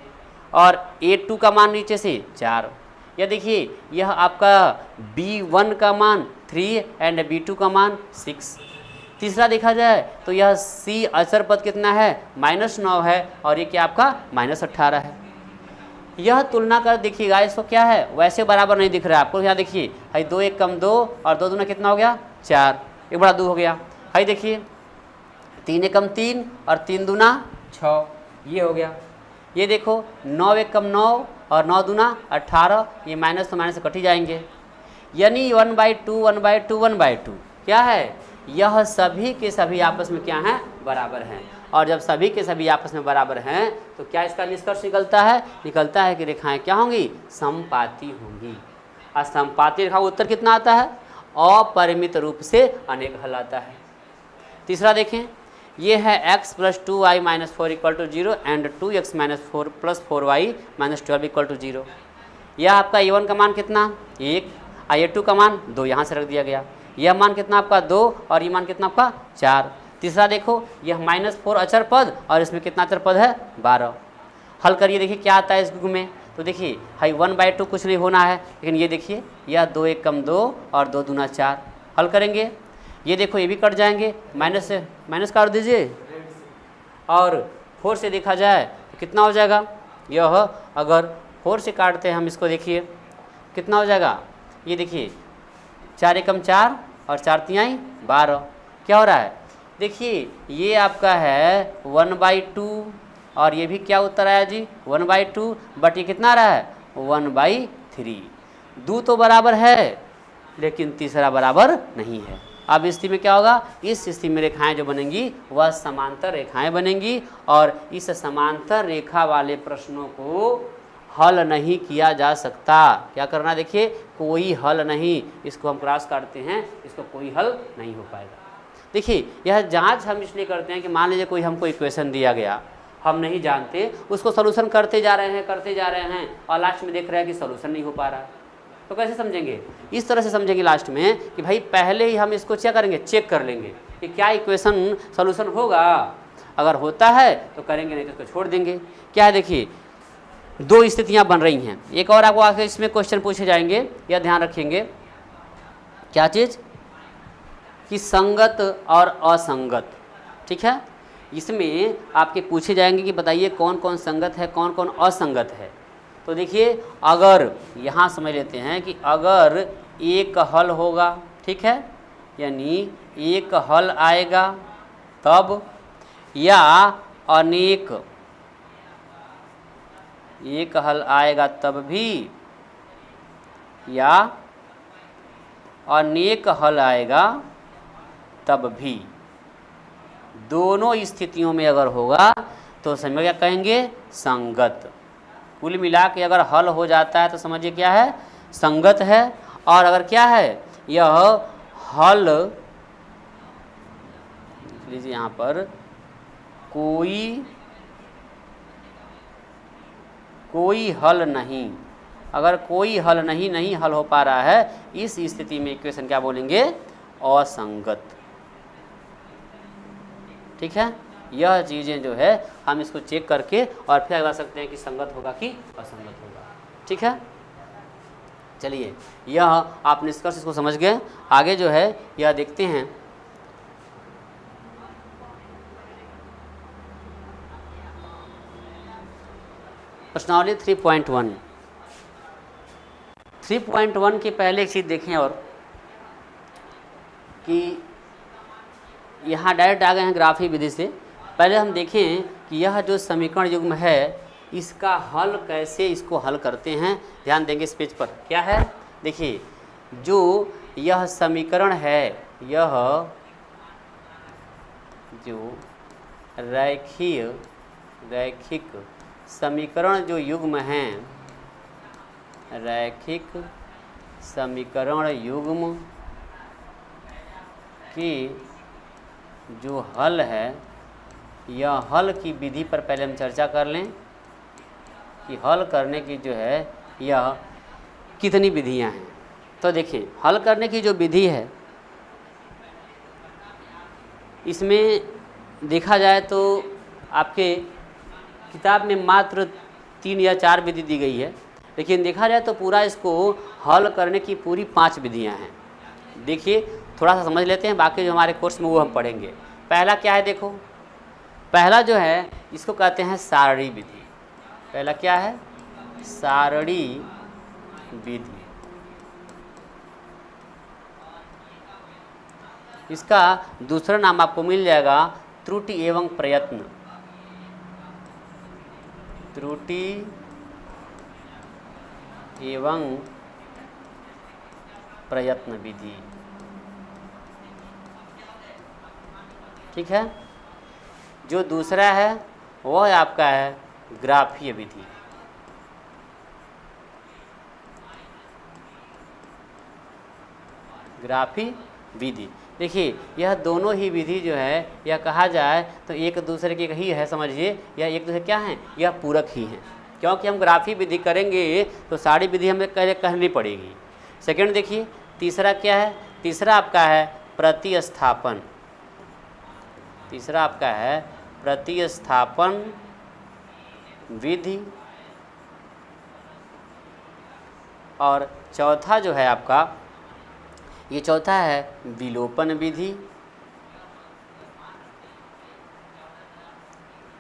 और a2 का मान नीचे से 4, या देखिए यह आपका b1 का मान 3 एंड b2 का मान 6। तीसरा देखा जाए तो यह c अचर पद कितना है, -9 है और ये क्या आपका -18 है। यह तुलना कर देखिएगा, इसको क्या है वैसे बराबर नहीं दिख रहा है आपको। यहाँ देखिए भाई 2 1 कम 2 और 2 दूना कितना हो गया 4, एक बड़ा 2 हो गया। भाई देखिए 3 1 कम 3 और 3 दूना 6, ये हो गया। ये देखो 9 1 कम 9 और 9 दूना 18, ये माइनस तो माइनस से कट ही जाएंगे। यानी 1/2 1/2 1/2 क्या है, यह सभी के सभी आपस में क्या हैं, बराबर हैं। और जब सभी के सभी आपस में बराबर हैं तो क्या इसका निष्कर्ष निकलता है कि रेखाएं क्या होंगी, समपाती होंगी। और समपाती रेखा का उत्तर कितना आता है, अपरिमित रूप से अनेक हल आता है। तीसरा देखें, ये है x + 2y - 4 = 0 and 2x - 4 + 4y - 12 = 0। यह आपका a1 का मान कितना 1, a2 का मान 2 यहाँ से रख दिया गया। यह मान कितना आपका 2 और ये मान कितना आपका 4। तीसरा देखो यह -4 अचर पद और इसमें कितना अचर पद है 12। हल करिए देखिए क्या आता है इस युग में। तो देखिए भाई 1/2 कुछ नहीं होना है, लेकिन ये देखिए यह 2 1 कम 2 और 2 दूना 4। हल करेंगे, ये देखो ये भी कट जाएंगे, माइनस से माइनस काट दीजिए और 4 से देखा जाए तो कितना हो जाएगा, यह अगर 4 से काटते हैं हम इसको देखिए कितना हो जाएगा। ये देखिए 4 1 कम 4 और 4 3 12, क्या हो रहा है देखिए ये आपका है 1/2 और ये भी क्या उत्तर आया जी 1/2, बट ये कितना आ रहा है 1/3। 2 तो बराबर है लेकिन तीसरा बराबर नहीं है। अब इस स्थिति में क्या होगा, इस स्थिति में रेखाएं जो बनेंगी वह समांतर रेखाएं बनेंगी और इस समांतर रेखा वाले प्रश्नों को हल नहीं किया जा सकता। क्या करना देखिए, कोई हल नहीं, इसको हम क्रॉस काटते हैं, इसको कोई हल नहीं हो पाएगा। देखिए यह जांच हम इसलिए करते हैं कि मान लीजिए कोई हमको इक्वेशन दिया गया, हम नहीं जानते, उसको सोल्यूशन करते जा रहे हैं और लास्ट में देख रहे हैं कि सोल्यूशन नहीं हो पा रहा, तो कैसे समझेंगे, इस तरह से समझेंगे लास्ट में कि भाई पहले ही हम इसको क्या करेंगे, चेक कर लेंगे कि क्या इक्वेशन सोल्यूशन होगा। अगर होता है तो करेंगे, नहीं तो उसको छोड़ देंगे। क्या है देखिए 2 स्थितियां बन रही हैं। एक और आपको आगे इसमें क्वेश्चन पूछे जाएंगे, यह ध्यान रखेंगे क्या चीज़ कि संगत और असंगत। ठीक है, इसमें आपके पूछे जाएंगे कि बताइए कौन कौन संगत है कौन कौन असंगत है। तो देखिए अगर यहाँ समझ लेते हैं कि अगर एक हल होगा, ठीक है, यानी एक हल आएगा तब, या अनेक एक हल आएगा तब भी, या अनेक हल आएगा तब भी, दोनों स्थितियों में अगर होगा तो समझ क्या कहेंगे, संगत। कुल मिला के अगर हल हो जाता है तो समझिए क्या है, संगत है। और अगर क्या है, यह हल लीजिए यहाँ पर कोई हल नहीं, अगर कोई हल नहीं हल हो पा रहा है, इस स्थिति में इक्वेशन क्या बोलेंगे, असंगत। ठीक है, यह चीज़ें जो है हम इसको चेक करके और फिर बता सकते हैं कि संगत होगा कि असंगत होगा। ठीक है, चलिए यह आप निष्कर्ष इसको समझ गए। आगे जो है यह देखते हैं, प्रश्नावली 3.1 के पहले एक चीज़ देखें और कि यहाँ डायरेक्ट आ गए हैं ग्राफी विधि से। पहले हम देखें कि यह जो समीकरण युग्म है इसका हल कैसे इसको हल करते हैं। ध्यान देंगे इस पेज पर क्या है, देखिए जो यह समीकरण है, यह जो रैखिक समीकरण जो युग्म हैं, रैखिक समीकरण युग्म की जो हल है, यह हल की विधि पर पहले हम चर्चा कर लें। कि हल करने की जो है यह कितनी विधियां हैं। तो देखिए हल करने की जो विधि है इसमें देखा जाए तो आपके किताब में मात्र 3 या 4 विधि दी गई है, लेकिन देखा जाए तो पूरा इसको हल करने की पूरी 5 विधियां हैं। देखिए थोड़ा सा समझ लेते हैं, बाकी जो हमारे कोर्स में वो हम पढ़ेंगे। पहला क्या है, देखो पहला जो है इसको कहते हैं सारणी विधि। पहला क्या है, सारणी विधि। इसका दूसरा नाम आपको मिल जाएगा त्रुटि एवं प्रयत्न। त्रुटि एवं प्रयत्न विधि, ठीक है। जो दूसरा है वह आपका है ग्राफीय विधि। ग्राफी विधि, देखिए यह दोनों ही विधि जो है यह कहा जाए तो एक दूसरे की ही है, समझिए यह एक दूसरे क्या हैं, यह पूरक ही हैं। क्योंकि हम ग्राफी विधि करेंगे तो सारी विधि हमें कहनी पड़ेगी। सेकंड देखिए तीसरा क्या है, तीसरा आपका है प्रतिस्थापन। तीसरा आपका है प्रतिस्थापन विधि। और चौथा जो है आपका, ये चौथा है विलोपन विधि।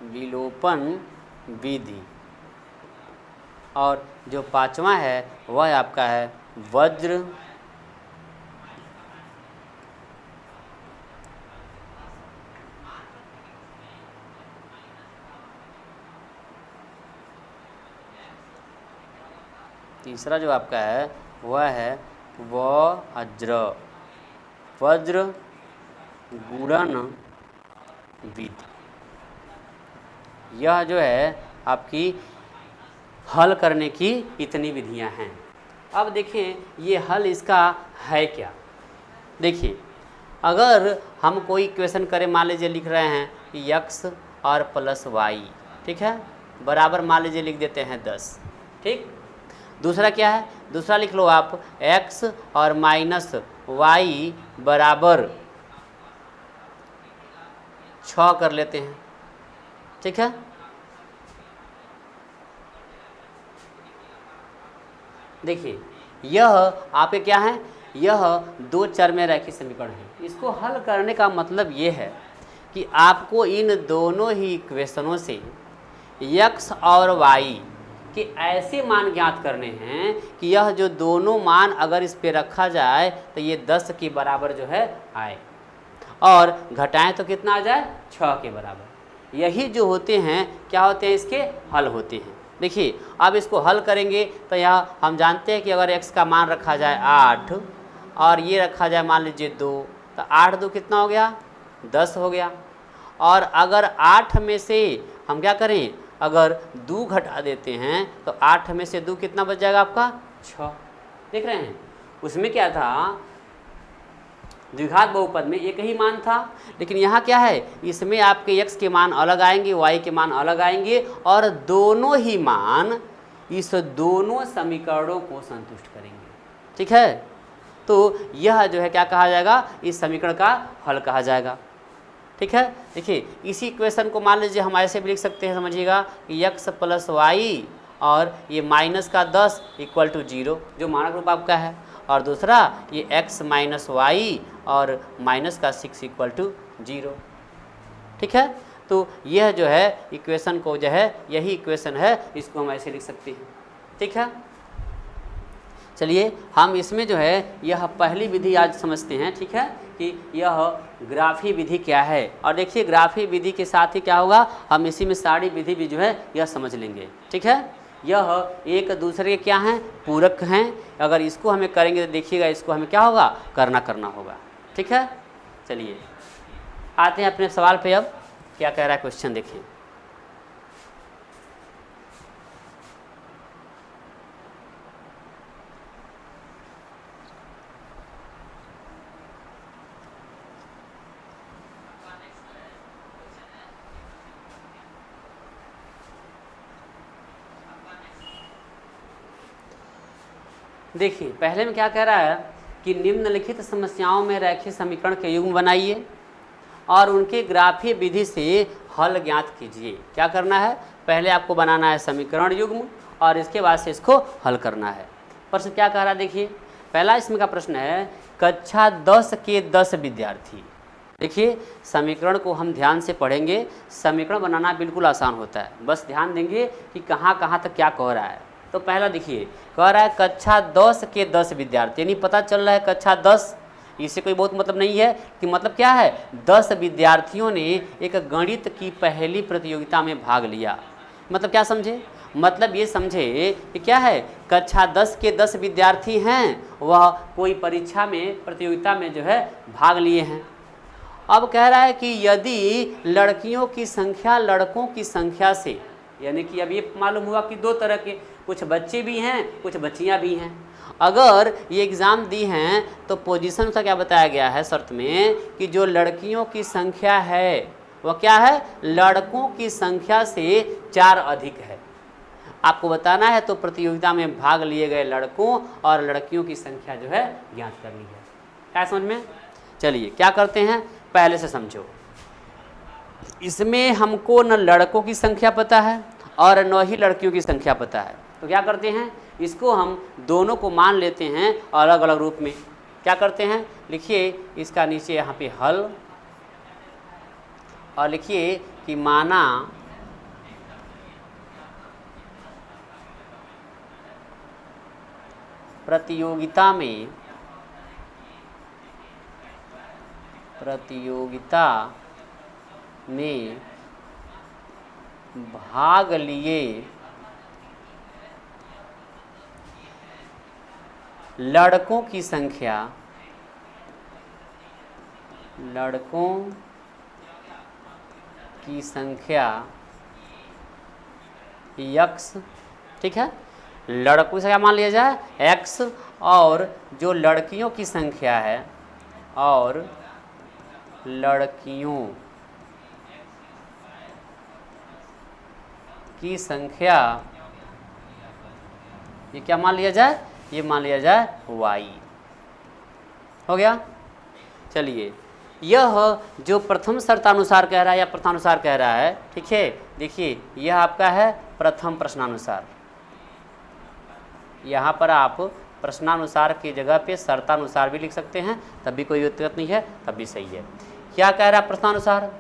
विलोपन विधि। और जो पांचवा है वह आपका है वज्र। तीसरा जो आपका है वह है वज्र। वज्र गुणन विधि। यह जो है आपकी हल करने की इतनी विधियां हैं। अब देखिए ये हल इसका है क्या। देखिए अगर हम कोई इक्वेशन करें, मान लीजिए लिख रहे हैं कि x और प्लस वाई, ठीक है, बराबर मान लीजिए लिख देते हैं 10, ठीक। दूसरा क्या है, दूसरा लिख लो आप x और माइनस वाई बराबर 6 कर लेते हैं, ठीक है। देखिए यह आपके क्या है, यह दो चर में रैखिक समीकरण है। इसको हल करने का मतलब ये है कि आपको इन दोनों ही इक्वेशनों से x और y के ऐसे मान ज्ञात करने हैं कि यह जो दोनों मान अगर इस पे रखा जाए तो ये 10 के बराबर जो है आए, और घटाएं तो कितना आ जाए, 6 के बराबर। यही जो होते हैं क्या होते हैं, इसके हल होते हैं। देखिए अब इसको हल करेंगे तो यहाँ हम जानते हैं कि अगर x का मान रखा जाए 8 और ये रखा जाए मान लीजिए 2, तो 8 2 कितना हो गया, 10 हो गया। और अगर 8 में से हम क्या करें, अगर 2 घटा देते हैं तो 8 में से 2 कितना बच जाएगा आपका, 6। देख रहे हैं उसमें क्या था, द्विघात बहुपद में एक ही मान था, लेकिन यहाँ क्या है, इसमें आपके x के मान अलग आएंगे, y के मान अलग आएंगे, और दोनों ही मान इस दोनों समीकरणों को संतुष्ट करेंगे, ठीक है। तो यह जो है क्या कहा जाएगा, इस समीकरण का हल कहा जाएगा, ठीक है। देखिए इसी इक्वेशन को मान लीजिए हम ऐसे भी लिख सकते हैं, समझिएगा कि x प्लस वाई और ये माइनस का 10 इक्वल टू 0, जो मानक रूप आपका है, और दूसरा ये x माइनस वाई और माइनस का 6 इक्वल टू 0, ठीक है। तो यह जो है इक्वेशन को जो है, यही इक्वेशन है, इसको हम ऐसे लिख सकते हैं, ठीक है। चलिए हम इसमें जो है यह पहली विधि आज समझते हैं, ठीक है, कि यह ग्राफी विधि क्या है। और देखिए ग्राफी विधि के साथ ही क्या होगा, हम इसी में सारी विधि भी जो है यह समझ लेंगे, ठीक है। यह एक दूसरे के क्या हैं, पूरक हैं। अगर इसको हमें करेंगे तो देखिएगा इसको हमें क्या होगा, करना होगा, ठीक है। चलिए आते हैं अपने सवाल पे। अब क्या कह रहा है क्वेश्चन, देखिए देखिए पहले में क्या कह रहा है कि निम्नलिखित समस्याओं में रैखिक समीकरण के युग्म बनाइए और उनके ग्राफीय विधि से हल ज्ञात कीजिए। क्या करना है, पहले आपको बनाना है समीकरण युग्म और इसके बाद से इसको हल करना है। प्रश्न क्या कह रहा है, देखिए पहला इसमें का प्रश्न है कक्षा 10 के 10 विद्यार्थी। देखिए समीकरण को हम ध्यान से पढ़ेंगे, समीकरण बनाना बिल्कुल आसान होता है, बस ध्यान देंगे कि कहाँ कहाँ तक क्या कह रहा है। तो पहला देखिए कह रहा है कक्षा 10 के 10 विद्यार्थी, यानी पता चल रहा है कक्षा 10, इससे कोई बहुत मतलब नहीं है कि मतलब क्या है 10 विद्यार्थियों ने एक गणित की पहली प्रतियोगिता में भाग लिया। मतलब क्या समझे, मतलब ये समझे कि क्या है कक्षा 10 के 10 विद्यार्थी हैं, वह कोई परीक्षा में प्रतियोगिता में जो है भाग लिए हैं। अब कह रहा है कि यदि लड़कियों की संख्या लड़कों की संख्या से, यानी कि अब ये मालूम हुआ कि दो तरह के, कुछ बच्चे भी हैं कुछ बच्चियां भी हैं। अगर ये एग्ज़ाम दी हैं तो पोजीशन का क्या बताया गया है शर्त में कि जो लड़कियों की संख्या है वह क्या है लड़कों की संख्या से 4 अधिक है। आपको बताना है तो प्रतियोगिता में भाग लिए गए लड़कों और लड़कियों की संख्या जो है ज्ञात करनी है। क्या समझ में, चलिए क्या करते हैं पहले से समझो। इसमें हमको न लड़कों की संख्या पता है और न ही लड़कियों की संख्या पता है, तो क्या करते हैं इसको हम दोनों को मान लेते हैं अलग अलग रूप में। क्या करते हैं, लिखिए इसका नीचे यहाँ पे हल और लिखिए कि माना प्रतियोगिता में भाग लिए लड़कों की संख्या x, ठीक है, लड़कों की संख्या मान लिया जाए x और जो लड़कियों की संख्या है और लड़कियों की संख्या ये क्या मान लिया जाए, ये मान लिया जाए y। हो गया। चलिए यह जो प्रथम शर्तानुसार कह रहा है या प्रश्नानुसार कह रहा है, ठीक है, देखिए यह आपका है प्रथम प्रश्नानुसार। यहाँ पर आप प्रश्नानुसार की जगह पे शर्तानुसार भी लिख सकते हैं, तब भी कोई दिक्कत नहीं है, तब भी सही है। क्या कह रहा है प्रश्नानुसार,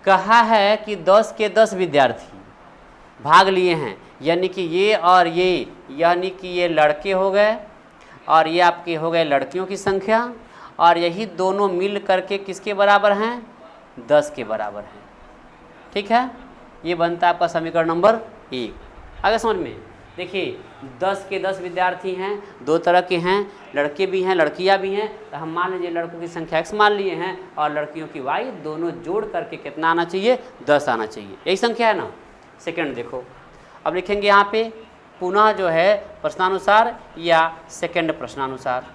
कहा है कि 10 के 10 विद्यार्थी भाग लिए हैं, यानी कि ये और ये, यानी कि ये लड़के हो गए और ये आपके हो गए लड़कियों की संख्या, और यही दोनों मिल करके किसके बराबर हैं 10 के बराबर हैं। ठीक है, ये बनता है आपका समीकरण नंबर 1। आगे समझ में, देखिए 10 के 10 विद्यार्थी हैं, दो तरह के हैं, लड़के भी हैं लड़कियां भी हैं, तो हम मान लीजिए लड़कों की संख्या x मान लिए हैं और लड़कियों की y, दोनों जोड़ करके कितना आना चाहिए 10 आना चाहिए, यही संख्या है ना। सेकंड देखो, अब लिखेंगे यहाँ पे पुनः जो है प्रश्नानुसार या सेकंड प्रश्नानुसार।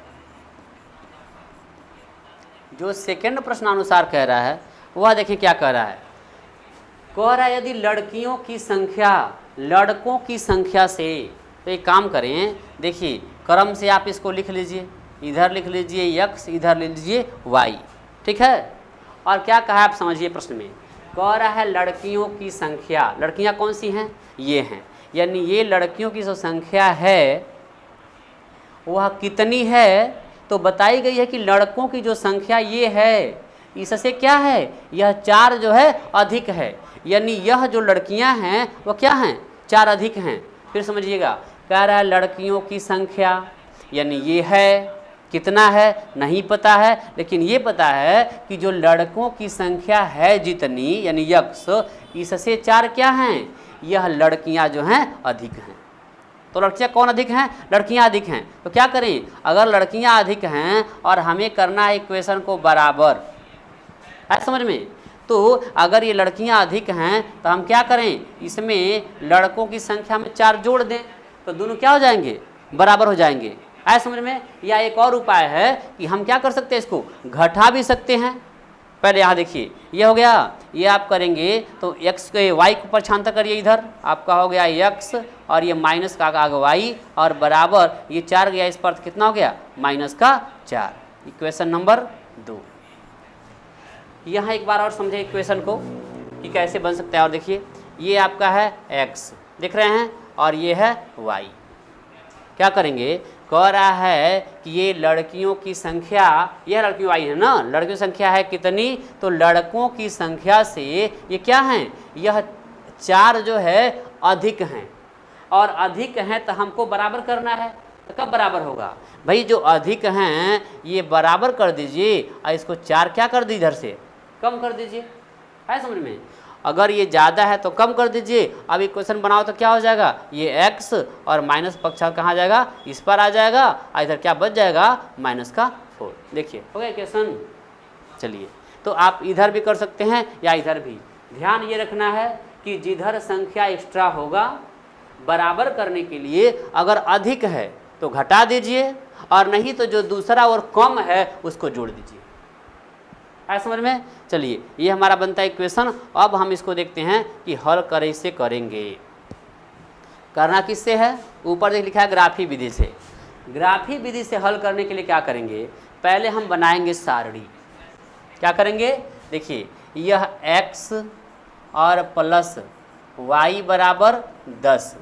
जो सेकंड प्रश्नानुसार कह रहा है वह देखिए क्या कह रहा है, कह रहा है यदि लड़कियों की संख्या लड़कों की संख्या से, तो एक काम करें, देखिए क्रम से आप इसको लिख लीजिए, इधर लिख लीजिए x, इधर लिख लीजिए y, ठीक है। और क्या कहा है आप समझिए, प्रश्न में कह रहा है लड़कियों की संख्या, लड़कियां कौन सी हैं, ये हैं, यानी ये लड़कियों की जो संख्या है वह कितनी है, तो बताई गई है कि लड़कों की जो संख्या ये है, इससे क्या है यह 4 जो है अधिक है, यानी यह जो लड़कियां हैं वह क्या हैं 4 अधिक हैं। फिर समझिएगा, कह रहा है लड़कियों की संख्या, यानी ये है, कितना है नहीं पता है, लेकिन ये पता है कि जो लड़कों की संख्या है जितनी, यानी x, इससे 4 क्या हैं, यह लड़कियां जो हैं अधिक हैं। तो लड़कियां कौन अधिक हैं, लड़कियां अधिक हैं। तो क्या करें, अगर लड़कियां अधिक हैं और हमें करना है इक्वेशन को बराबर, है समझ में, तो अगर ये लड़कियां अधिक हैं तो हम क्या करें, इसमें लड़कों की संख्या में 4 जोड़ दें, तो दोनों क्या हो जाएंगे बराबर हो जाएंगे, है समझ में। या एक और उपाय है कि हम क्या कर सकते हैं, इसको घटा भी सकते हैं, पहले यहाँ देखिए ये हो गया, ये आप करेंगे तो x के y को पक्षांतर करिए, इधर आपका हो गया x और ये माइनस का आगे y और बराबर ये 4 गया, इस पर कितना हो गया -4। Equation number 2। यहाँ एक बार और समझे इक्वेशन को कि कैसे बन सकता है। और देखिए ये आपका है x दिख रहे हैं और ये है y। क्या करेंगे, कह रहा है कि ये लड़कियों की संख्या, यह लड़कियों आई है ना, लड़कियों की संख्या है कितनी, तो लड़कों की संख्या से ये क्या हैं, यह 4 जो है अधिक हैं, और अधिक हैं तो हमको बराबर करना है। तो कब बराबर होगा भाई, जो अधिक हैं ये बराबर कर दीजिए और इसको 4 क्या कर दीजिए, इधर से कम कर दीजिए। है समझ में, अगर ये ज़्यादा है तो कम कर दीजिए। अब इक्वेशन बनाओ तो क्या हो जाएगा, ये x और माइनस पक्षांतर कहाँ जाएगा, इस पर आ जाएगा और इधर क्या बच जाएगा -4। देखिए हो गया इक्वेशन। चलिए तो आप इधर भी कर सकते हैं या इधर भी। ध्यान ये रखना है कि जिधर संख्या एक्स्ट्रा होगा बराबर करने के लिए अगर अधिक है तो घटा दीजिए और नहीं तो जो दूसरा और कम है उसको जोड़ दीजिए। है समझ में। चलिए ये हमारा बनता है इक्वेशन। अब हम इसको देखते हैं कि हल कैसे करेंगे। करना किससे है, ऊपर देख लिखा है ग्राफी विधि से। ग्राफी विधि से हल करने के लिए क्या करेंगे, पहले हम बनाएंगे सारणी। क्या करेंगे, देखिए यह x और प्लस y बराबर 10,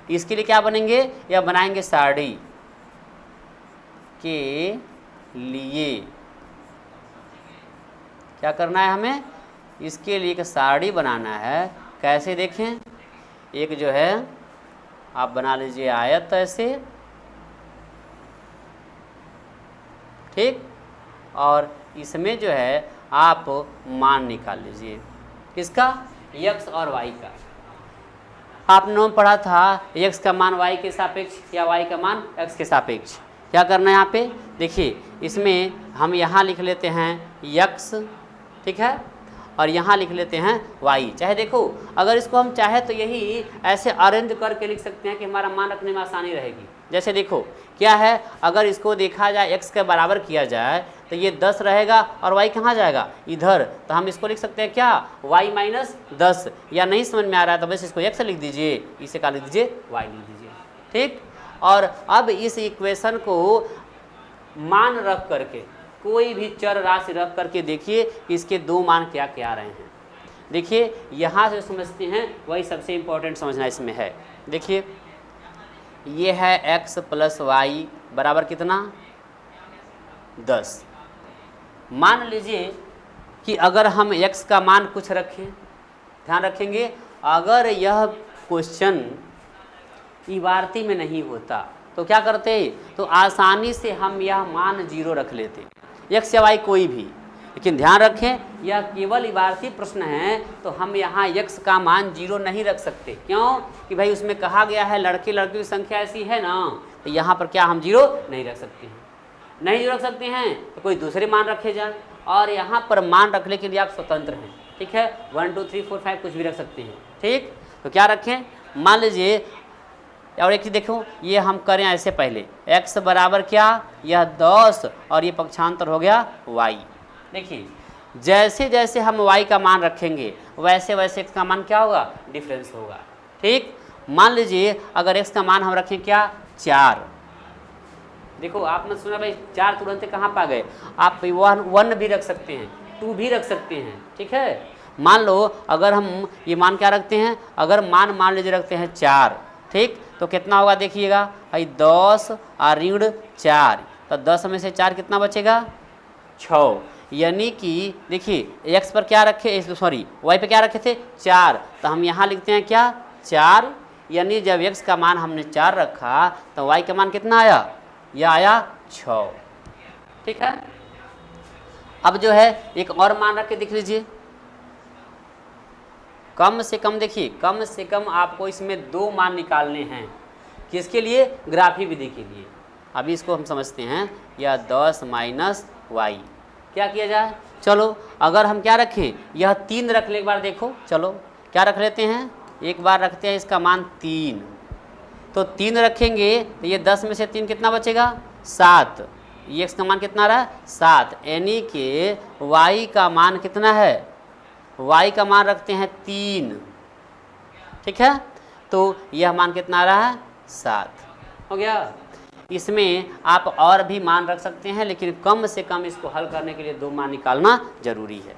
इसके लिए क्या बनेंगे, यह बनाएंगे सारणी के लिए। क्या करना है हमें, इसके लिए एक सारणी बनाना है। कैसे देखें, एक जो है आप बना लीजिए आयत ऐसे, ठीक, और इसमें जो है आप मान निकाल लीजिए किसका, x और y का। आपने पढ़ा था x का मान y के सापेक्ष या y का मान x के सापेक्ष। क्या करना है यहाँ पे, देखिए इसमें हम यहाँ लिख लेते हैं x, ठीक है, और यहाँ लिख लेते हैं y। चाहे देखो अगर इसको हम चाहे तो यही ऐसे अरेंज करके लिख सकते हैं कि हमारा मान रखने में आसानी रहेगी। जैसे देखो क्या है, अगर इसको देखा जाए x के बराबर किया जाए तो ये 10 रहेगा और y कहाँ जाएगा, इधर। तो हम इसको लिख सकते हैं क्या, y - 10। या नहीं समझ में आ रहा है तो बस इसको x लिख दीजिए, इसे क्या लिख दीजिए, y लिख दीजिए, ठीक। और अब इस इक्वेशन को मान रख करके, कोई भी चर राशि रख करके देखिए कि इसके 2 मान क्या क्या आ रहे हैं। देखिए यहाँ से समझते हैं, वही सबसे इम्पोर्टेंट समझना इसमें है। देखिए ये है x + y बराबर कितना, 10। मान लीजिए कि अगर हम x का मान कुछ रखें, ध्यान रखेंगे अगर यह क्वेश्चन इबारती में नहीं होता तो क्या करते, तो आसानी से हम यह मान 0 रख लेते, x या y कोई भी। लेकिन ध्यान रखें यह केवल इबारती प्रश्न है तो हम यहाँ x का मान 0 नहीं रख सकते। क्यों कि भाई उसमें कहा गया है लड़के लड़कियों की संख्या ऐसी है ना, तो यहाँ पर क्या हम 0 नहीं रख सकते हैं। नहीं रख सकते हैं तो कोई दूसरे मान रखे जाए, और यहाँ पर मान रखने के लिए आप स्वतंत्र हैं, ठीक है। 1 2 3 4 5 कुछ भी रख सकते हैं, ठीक। तो क्या रखें, मान लीजिए, और एक चीज़ देखो ये हम करें ऐसे, पहले x बराबर क्या, यह 10 और ये पक्षांतर हो गया y। देखिए जैसे जैसे हम y का मान रखेंगे वैसे वैसे x का मान क्या होगा, डिफरेंस होगा, ठीक। मान लीजिए अगर x का मान हम रखें क्या, 4। देखो आपने सुना भाई 4 तुरंत कहाँ पा गए, आप 1 भी रख सकते हैं, 2 भी रख सकते हैं, ठीक है। मान लो अगर हम ये मान क्या रखते हैं, अगर मान लीजिए रखते हैं 4, ठीक, तो कितना होगा देखिएगा भाई 10 और ऋण 4, तो 10 में से 4 कितना बचेगा, 6। यानी कि देखिए x पर क्या रखे, सॉरी y पे क्या रखे थे, 4, तो हम यहाँ लिखते हैं क्या, 4। यानी जब x का मान हमने 4 रखा तो y का मान कितना आया, यह आया 6, ठीक है। अब जो है एक और मान रख के देख लीजिए, कम से कम, देखिए कम से कम आपको इसमें 2 मान निकालने हैं। किसके लिए, ग्राफी विधि के लिए। अभी इसको हम समझते हैं, या 10 - y। क्या किया जाए, चलो अगर हम क्या रखें, यह 3 रख ले, एक बार देखो, चलो क्या रख लेते हैं, एक बार रखते हैं इसका मान 3, तो 3 रखेंगे तो ये 10 में से 3 कितना बचेगा, 7। ये x का मान कितना रहा है 7, यानी कि y का मान कितना है, y का मान रखते हैं 3, ठीक है। तो यह मान कितना रहा है 7 हो गया। इसमें आप और भी मान रख सकते हैं, लेकिन कम से कम इसको हल करने के लिए 2 मान निकालना जरूरी है।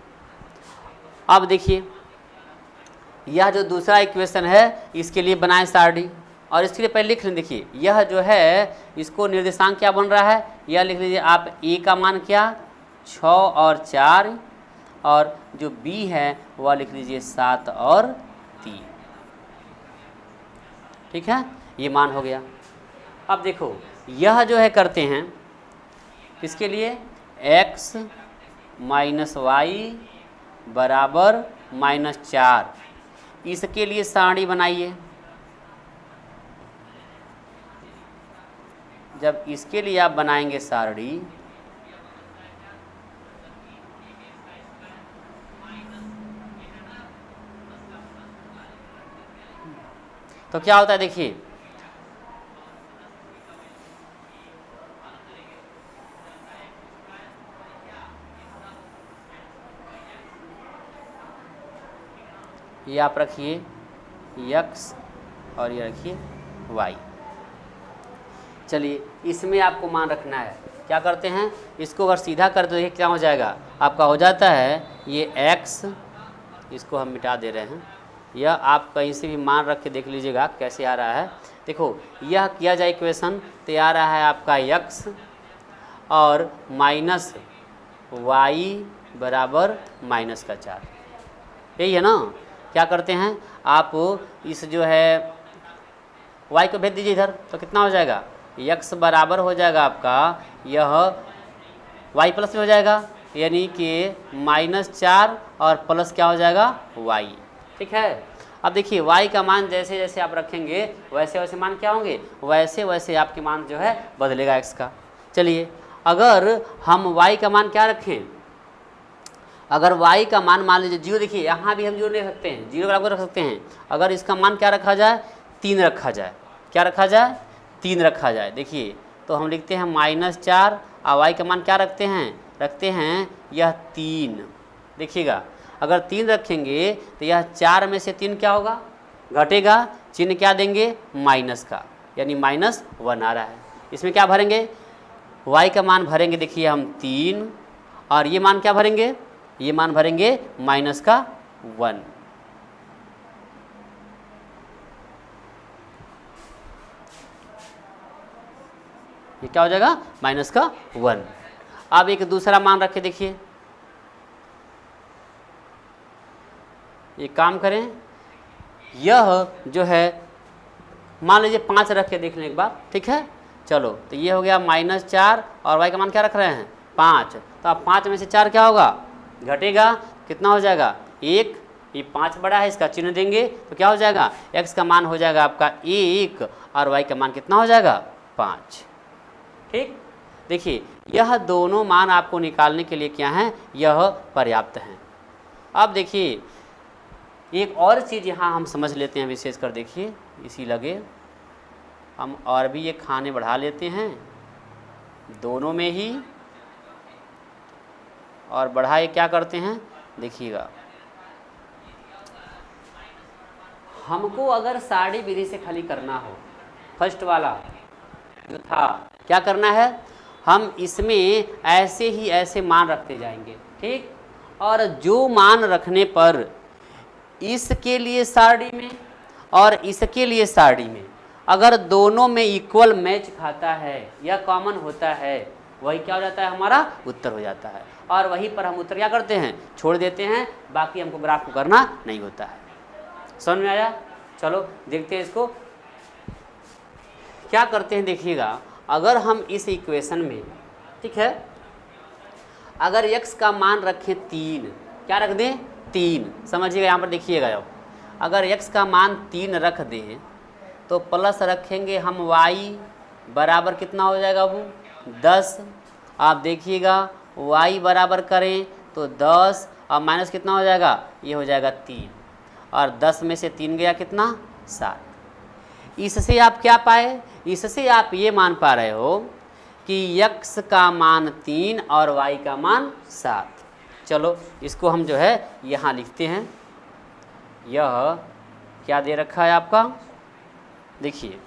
अब देखिए यह जो दूसरा इक्वेशन है इसके लिए बनाए सारणी, और इसके लिए पहले लिख लें। देखिए यह जो है इसको निर्देशांक क्या बन रहा है, यह लिख लीजिए आप a का मान क्या 6 और 4, और जो b है वह लिख लीजिए 7 और 3, ठीक है, ये मान हो गया। अब देखो यह जो है करते हैं इसके लिए x माइनस वाई बराबर -4, इसके लिए सारणी बनाइए। जब इसके लिए आप बनाएंगे सारणी तो क्या होता है, देखिए ये आप रखिए x और ये रखिए y। चलिए इसमें आपको मान रखना है, क्या करते हैं इसको अगर सीधा कर दो क्या हो जाएगा, आपका हो जाता है ये x, इसको हम मिटा दे रहे हैं, यह आप कहीं से भी मान रख के देख लीजिएगा कैसे आ रहा है। देखो यह किया जाए इक्वेशन तो आ रहा है आपका x और माइनस y बराबर -4, यही है ना। क्या करते हैं आप इस जो है y को भेज दीजिए इधर, तो कितना हो जाएगा x बराबर हो जाएगा आपका यह y प्लस में हो जाएगा, यानी कि -4 और प्लस क्या हो जाएगा y, ठीक है। अब देखिए y का मान जैसे जैसे आप रखेंगे वैसे वैसे मान क्या होंगे, वैसे वैसे आपके मान जो है बदलेगा x का। चलिए अगर हम y का मान क्या रखें, अगर y का मान मान लीजिए 0, देखिए यहाँ भी हम 0 ले सकते हैं, 0 बराबर रख सकते हैं। अगर इसका मान क्या रखा जाए 3 रखा जाए, क्या रखा जाए 3 रखा जाए। देखिए तो हम लिखते हैं -4 और y का मान क्या रखते हैं यह 3। देखिएगा अगर 3 रखेंगे तो यह 4 में से 3 क्या होगा घटेगा, चिन्ह क्या देंगे माइनस का, यानी -1 आ रहा है। इसमें क्या भरेंगे y का मान भरेंगे, देखिए हम 3, और ये मान क्या भरेंगे, ये मान भरेंगे -1। ये क्या हो जाएगा -1। अब एक दूसरा मान रखे, देखिए ये काम करें, यह जो है मान लीजिए 5 रख के देख लें एक बार, ठीक है। चलो तो ये हो गया -4 और y का मान क्या रख रहे हैं 5, तो अब 5 में से 4 क्या होगा घटेगा, कितना हो जाएगा 1, ये 5 बड़ा है इसका चिन्ह देंगे तो क्या हो जाएगा x का मान हो जाएगा आपका 1 और y का मान कितना हो जाएगा 5, ठीक। देखिए यह दोनों मान आपको निकालने के लिए क्या है, यह पर्याप्त हैं। अब देखिए एक और चीज़ यहाँ हम समझ लेते हैं विशेषकर, देखिए इसी लगे हम और भी ये खाने बढ़ा लेते हैं दोनों में ही, और बढ़ाए क्या करते हैं देखिएगा, हमको अगर सारणी विधि से खाली करना हो, फर्स्ट वाला जो था क्या करना है, हम इसमें ऐसे ही ऐसे मान रखते जाएंगे, ठीक। और जो मान रखने पर इसके लिए सारणी में और इसके लिए सारणी में अगर दोनों में इक्वल मैच खाता है या कॉमन होता है, वही क्या हो जाता है हमारा उत्तर हो जाता है, और वहीं पर हम उत्तर क्या करते हैं छोड़ देते हैं, बाकी हमको ग्राफ को करना नहीं होता है। समझ में आया? चलो देखते हैं इसको क्या करते हैं। देखिएगा अगर हम इस इक्वेशन में, ठीक है, अगर x का मान रखें 3, क्या रख दें 3, समझिएगा यहाँ पर देखिएगा, अब अगर x का मान 3 रख दें तो प्लस रखेंगे हम y बराबर कितना हो जाएगा वो 10। आप देखिएगा y बराबर करें तो 10 और माइनस कितना हो जाएगा, ये हो जाएगा 3, और 10 में से 3 गया कितना 7। इससे आप क्या पाए, इससे आप ये मान पा रहे हो कि x का मान 3 और y का मान 7। चलो इसको हम जो है यहाँ लिखते हैं। यह क्या दे रखा है आपका, देखिए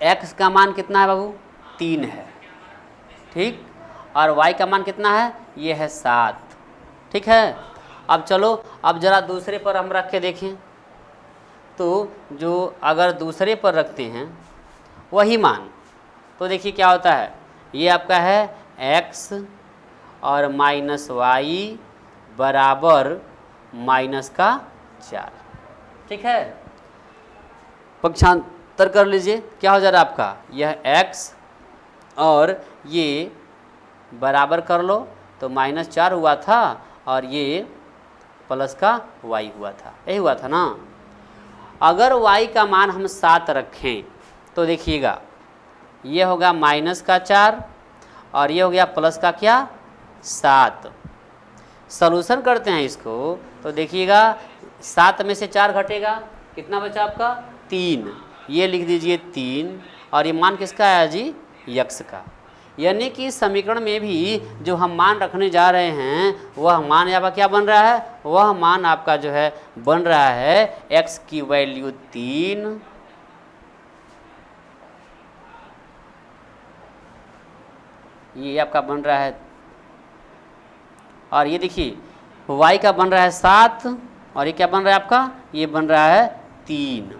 x का मान कितना है बाबू, 3 है, ठीक, और y का मान कितना है, ये है 7, ठीक है। अब चलो अब ज़रा दूसरे पर हम रख के देखें, तो जो अगर दूसरे पर रखते हैं वही मान, तो देखिए क्या होता है, ये आपका है x और माइनस वाई बराबर -4, ठीक है। पक्षांतर कर लीजिए, क्या हो जा रहा है आपका, यह x और ये बराबर कर लो तो -4 हुआ था और ये प्लस का y हुआ था, यही हुआ था ना। अगर y का मान हम 7 रखें तो देखिएगा ये होगा -4 और ये हो गया प्लस का क्या, 7। सॉल्यूशन करते हैं इसको तो देखिएगा 7 में से 4 घटेगा, कितना बचा आपका, 3, ये लिख दीजिए 3, और ये मान किसका है जी, x का। यानी कि समीकरण में भी जो हम मान रखने जा रहे हैं वह मान यहाँ पर क्या बन रहा है, वह मान आपका जो है बन रहा है x की वैल्यू 3 ये आपका बन रहा है, और ये देखिए y का बन रहा है 7 और ये क्या बन रहा है आपका, ये बन रहा है 3,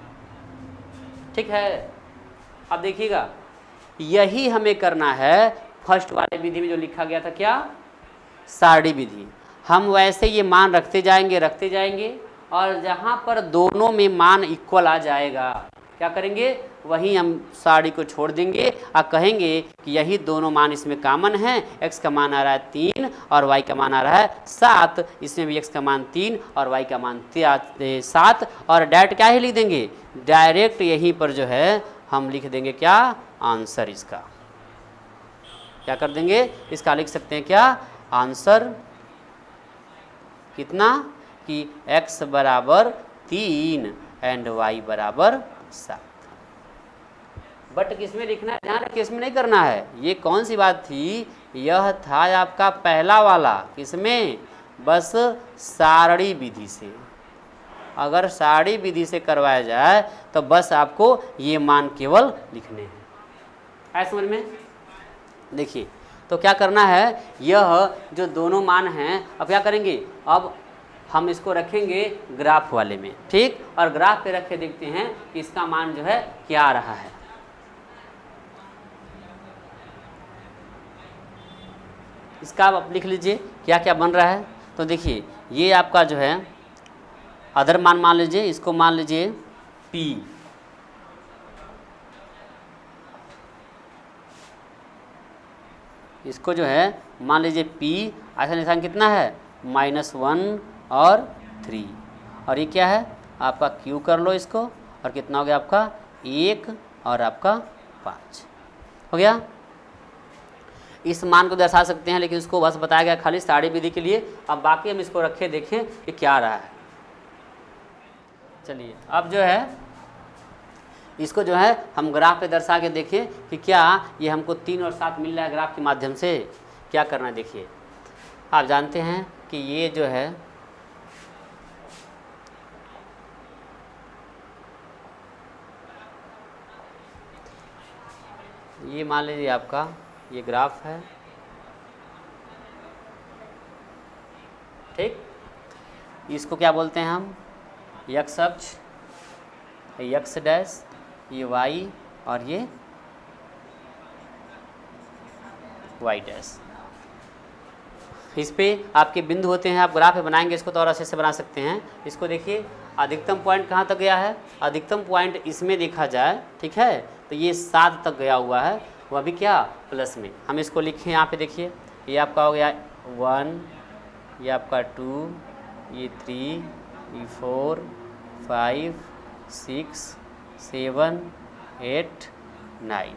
ठीक है। अब देखिएगा यही हमें करना है फर्स्ट वाले विधि में जो लिखा गया था, क्या, सारणी विधि। हम वैसे ये मान रखते जाएंगे और जहाँ पर दोनों में मान इक्वल आ जाएगा क्या करेंगे, वहीं हम सारणी को छोड़ देंगे और कहेंगे कि यही दोनों मान इसमें कॉमन है, x का मान आ रहा है 3 और y का मान आ रहा है 7, इसमें भी x का मान 3 और y का मान 7, और डायरेक्ट क्या ही लिख देंगे, डायरेक्ट यहीं पर जो है हम लिख देंगे क्या, आंसर इसका क्या कर देंगे, इसका लिख सकते हैं क्या, आंसर कितना, कि x बराबर 3 एंड y बराबर 7। बट किसमें लिखना है, ध्यान रखिए इसमें नहीं करना है, ये कौन सी बात थी, यह था आपका पहला वाला, किसमें, बस सारणी विधि से। अगर सारणी विधि से करवाया जाए तो बस आपको ये मान केवल लिखने हैं, है समझ में। देखिए तो क्या करना है, यह जो दोनों मान हैं अब क्या करेंगे, अब हम इसको रखेंगे ग्राफ वाले में, ठीक, और ग्राफ पे रख के देखते हैं कि इसका मान जो है क्या आ रहा है। इसका आप लिख लीजिए क्या क्या बन रहा है। तो देखिए ये आपका जो है अदर मान लीजिए, इसको मान लीजिए p, इसको जो है मान लीजिए p, ऐसा निशान कितना है, -1 और 3, और ये क्या है आपका q कर लो इसको, और कितना हो गया आपका 1 और आपका 5 हो गया। इस मान को दर्शा सकते हैं, लेकिन इसको बस बताया गया खाली सारणी विधि के लिए। अब बाकी हम इसको रखे देखें कि क्या रहा है। चलिए अब जो है इसको जो है हम ग्राफ पे दर्शा के देखें कि क्या ये हमको 3 और 7 मिल रहा है ग्राफ के माध्यम से। क्या करना है, देखिए आप जानते हैं कि ये जो है ये मान लीजिए आपका ये ग्राफ है, ठीक, इसको क्या बोलते हैं हम, x अक्ष, x डैश, ये y और ये y डैश। इस पे आपके बिंदु होते हैं, आप ग्राफ पे बनाएंगे इसको तो और अच्छे से बना सकते हैं। इसको देखिए अधिकतम पॉइंट कहाँ तक गया है, अधिकतम पॉइंट इसमें देखा जाए, ठीक है, तो ये 7 तक गया हुआ है, वह भी क्या, प्लस में। हम इसको लिखें यहाँ पे, देखिए ये आपका हो गया 1, ये आपका 2, ये 3, ये 4, 5, 6, 7, 8, 9।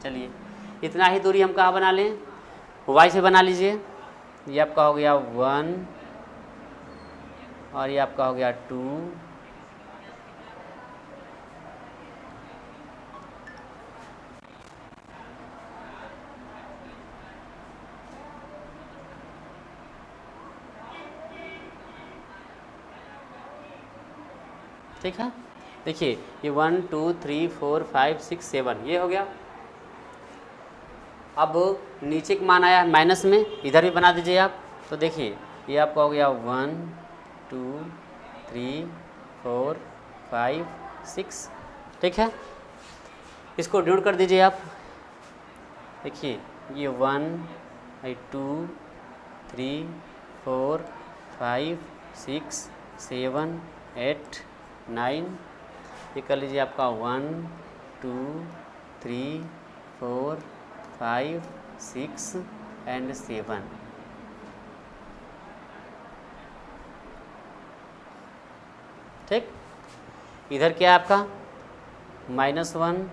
चलिए इतना ही दूरी हम कहाँ बना लें, y से बना लीजिए। ये आपका हो गया 1 और ये आपका हो गया 2, ठीक है। देखिए ये 1 2 3 4 5 6 7 ये हो गया। अब नीचे का मान आया माइनस में, इधर भी बना दीजिए आप। तो देखिए ये आपका हो गया 1 2 3 4 5 6, ठीक है। इसको डिवाइड कर दीजिए आप। देखिए ये 1 2 3 4 5 6 7 8 9, ये कर लीजिए आपका 1 2 3 4 5 6 एंड 7। ठीक, इधर क्या है आपका -1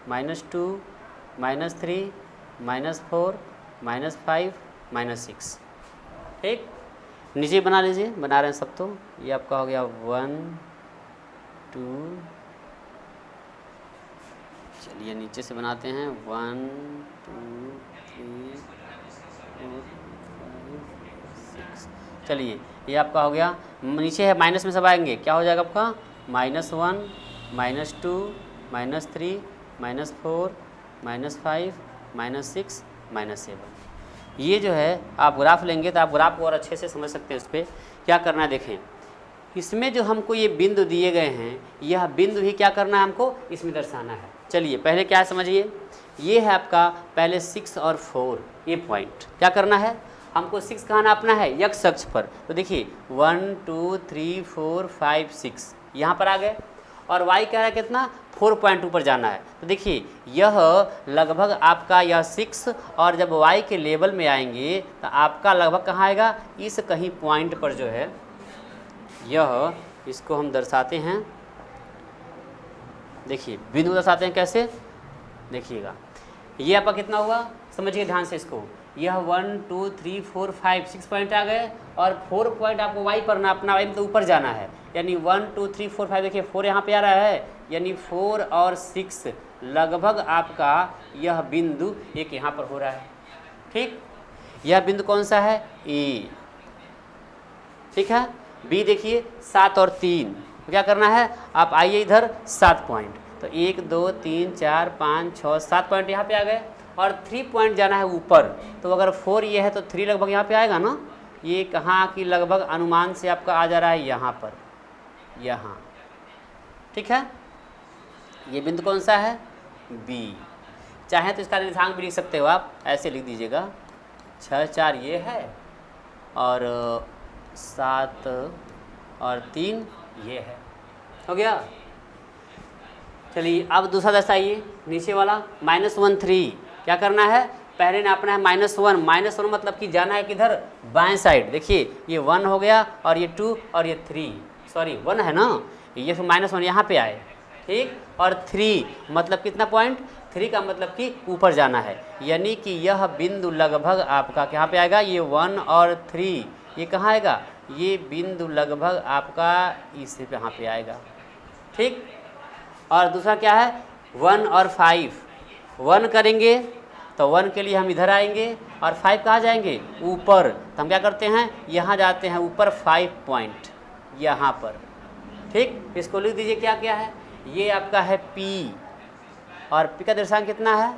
-2 -3 -4 -5 -6, ठीक। नीचे बना लीजिए, बना रहे हैं सब। तो ये आपका हो गया 1 2, चलिए नीचे से बनाते हैं 1 2 3 4 5 6। चलिए ये आपका हो गया, नीचे है माइनस में सब आएंगे, क्या हो जाएगा आपका -1 -2 -3 -4 -5 -6 -7। ये जो है आप ग्राफ लेंगे तो आप ग्राफ को और अच्छे से समझ सकते हैं। इस पर क्या करना है देखें, इसमें जो हमको ये बिंदु दिए गए हैं, यह बिंदु ही क्या करना है हमको इसमें दर्शाना है। चलिए पहले क्या समझिए, ये है आपका पहले 6 और 4, ये पॉइंट क्या करना है हमको 6 कहाँ नापना है x अक्ष पर। तो देखिए 1 2 3 4 5 6 यहाँ पर आ गए, और y कह रहा है कितना 4 पॉइंट ऊपर जाना है। तो देखिए यह लगभग आपका यह 6, और जब y के लेवल में आएंगे तो आपका लगभग कहाँ आएगा, इस कहीं पॉइंट पर जो है यह, इसको हम दर्शाते हैं। देखिए बिंदु दर्शाते हैं कैसे, देखिएगा ये आपका कितना हुआ, समझिए ध्यान से इसको। यह 1 2 3 4 5 6 पॉइंट आ गए, और 4 पॉइंट आपको y पर नापना, y मतलब ऊपर जाना है, यानी 1 2 3 4 5। देखिए 4 यहाँ पे आ रहा है, यानी 4 और 6 लगभग आपका यह बिंदु एक यहाँ पर हो रहा है। ठीक, यह बिंदु कौन सा है ए, ठीक है। बी देखिए 7 और 3, तो क्या करना है आप आइए इधर 7 पॉइंट। तो 1 2 3 4 5 6 7 पॉइंट यहाँ पे आ गए, और 3 पॉइंट जाना है ऊपर। तो अगर 4 ये है तो 3 लगभग यहाँ पे आएगा ना, ये कहाँ की लगभग अनुमान से आपका आ जा रहा है यहाँ पर, यहाँ, ठीक है। ये बिंदु कौन सा है बी। चाहे तो इसका निर्देशांक भी लिख सकते हो आप, ऐसे लिख दीजिएगा 6 4 ये है, और 7 और 3 ये है, हो गया। चलिए अब दूसरा दर्शाइए, नीचे वाला -1 3, क्या करना है पहले नापना है -1। -1 मतलब कि जाना है किधर, बाएं साइड। देखिए ये 1 हो गया, और ये 2 और ये 3, सॉरी 1 है ना, ये फिर -1 यहाँ पे आए, ठीक। और 3 मतलब कितना पॉइंट, 3 का मतलब कि ऊपर जाना है, यानी कि यह बिंदु लगभग आपका कहाँ पे आएगा, ये 1 और 3 ये कहाँ आएगा, ये बिंदु लगभग आपका इस यहाँ पे आएगा, ठीक। और दूसरा क्या है 1 और 5, 1 करेंगे तो 1 के लिए हम इधर आएंगे, और 5 कहाँ जाएंगे ऊपर। तो हम क्या करते हैं यहाँ जाते हैं ऊपर 5 पॉइंट यहाँ पर, ठीक। इसको लिख दीजिए क्या क्या है, ये आपका है P, और P का निर्देशांक कितना है,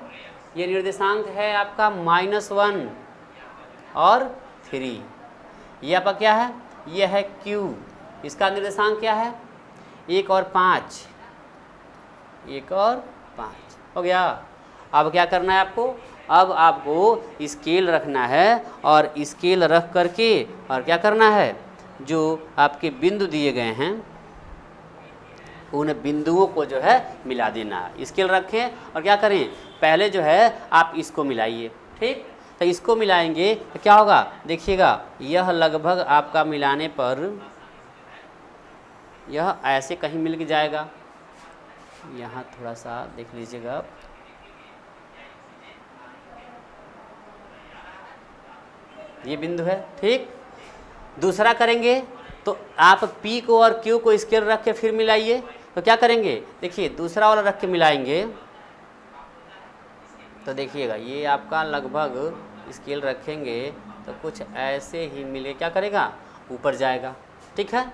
ये निर्देशांक है आपका -1 और 3। ये आपका क्या है, ये है Q, इसका निर्देशांक क्या है 1 और 5, 1 और 5 हो गया। अब क्या करना है आपको, अब आपको स्केल रखना है, और स्केल रख करके और क्या करना है, जो आपके बिंदु दिए गए हैं उन बिंदुओं को जो है मिला देना है। स्केल रखें और क्या करें, पहले जो है आप इसको मिलाइए, ठीक। तो इसको मिलाएंगे तो क्या होगा, देखिएगा यह लगभग आपका मिलाने पर यह ऐसे कहीं मिल जाएगा, यहाँ थोड़ा सा देख लीजिएगा आप, ये बिंदु है, ठीक। दूसरा करेंगे तो आप P को और Q को स्केल रख के फिर मिलाइए। तो क्या करेंगे, देखिए दूसरा वाला रख के मिलाएंगे, तो देखिएगा ये आपका लगभग स्केल रखेंगे तो कुछ ऐसे ही मिले, क्या करेगा ऊपर जाएगा, ठीक है।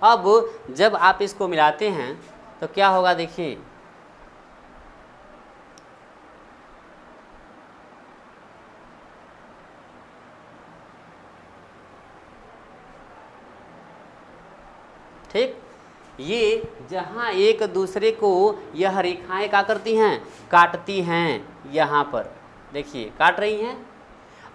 अब जब आप इसको मिलाते हैं तो क्या होगा, देखिए ठीक, ये जहाँ एक दूसरे को यह रेखाएं क्या करती हैं, काटती हैं, यहाँ पर देखिए काट रही हैं।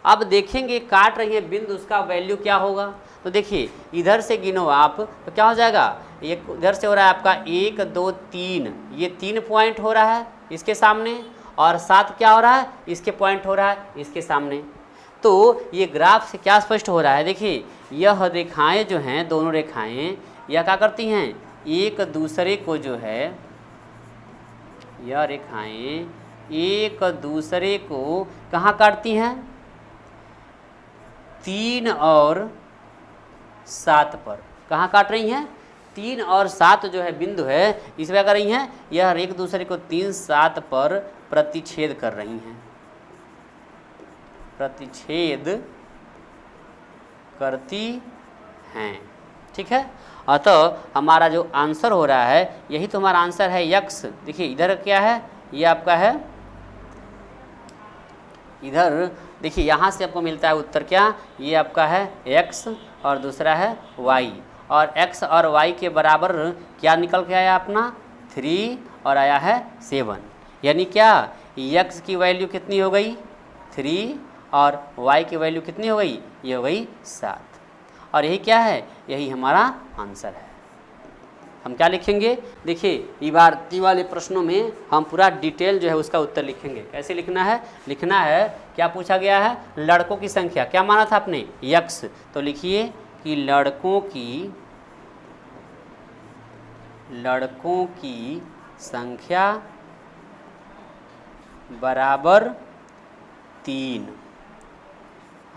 अब देखेंगे काट रही हैं बिंदु, उसका वैल्यू क्या होगा। तो देखिए इधर से गिनो आप तो क्या हो जाएगा, ये इधर से हो रहा है आपका 1 2 3, ये 3 पॉइंट हो रहा है इसके सामने, और 7 क्या हो रहा है, इसके पॉइंट हो रहा है इसके सामने। तो ये ग्राफ से क्या स्पष्ट हो रहा है, देखिए यह रेखाएं जो हैं, दोनों रेखाएं यह क्या करती हैं, एक दूसरे को जो है, यह रेखाएं एक दूसरे को कहाँ काटती हैं, 3 और 7 पर। कहाँ काट रही हैं, 3 और 7 जो है बिंदु है, इसमें कर रही हैं, यह एक दूसरे को 3 7 पर प्रतिच्छेद कर रही हैं, प्रतिच्छेद करती हैं। ठीक है, अतः हमारा जो आंसर हो रहा है, यही तो हमारा आंसर है यक्स। देखिए इधर क्या है, ये आपका है, इधर देखिए यहाँ से आपको मिलता है उत्तर क्या, ये आपका है x और दूसरा है y, और x और y के बराबर क्या निकल के आया अपना 3 और आया है 7। यानी क्या, x की वैल्यू कितनी हो गई 3 और y की वैल्यू कितनी हो गई, ये हो गई 7। और यही क्या है, यही हमारा आंसर है। हम क्या लिखेंगे, देखिए इबारती वाले प्रश्नों में हम पूरा डिटेल जो है उसका उत्तर लिखेंगे। कैसे लिखना है, लिखना है क्या पूछा गया है, लड़कों की संख्या क्या माना था आपने, यक्स, तो लिखिए कि लड़कों की संख्या बराबर 3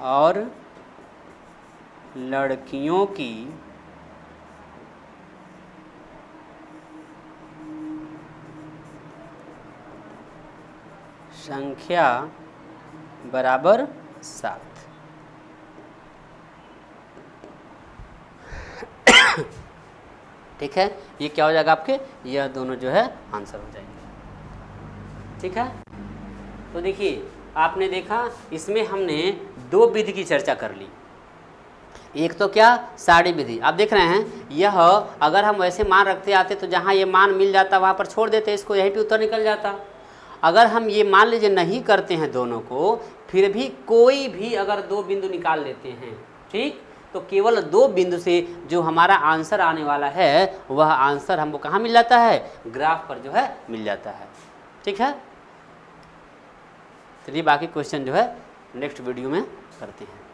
और लड़कियों की संख्या बराबर 7। ठीक है, ये क्या हो जाएगा आपके, यह दोनों जो है आंसर हो जाएंगे। ठीक है, तो देखिए आपने देखा इसमें हमने 2 विधि की चर्चा कर ली। एक तो क्या, साड़ी विधि। आप देख रहे हैं यह अगर हम वैसे मान रखते आते तो जहाँ ये मान मिल जाता वहाँ पर छोड़ देते, इसको यहीं पे उत्तर निकल जाता। अगर हम ये मान लीजिए नहीं करते हैं दोनों को, फिर भी कोई भी अगर 2 बिंदु निकाल लेते हैं, ठीक, तो केवल 2 बिंदु से जो हमारा आंसर आने वाला है वह आंसर हमको कहाँ मिल जाता है, ग्राफ पर जो है मिल जाता है। ठीक है, चलिए बाकी क्वेश्चन जो है नेक्स्ट वीडियो में करते हैं।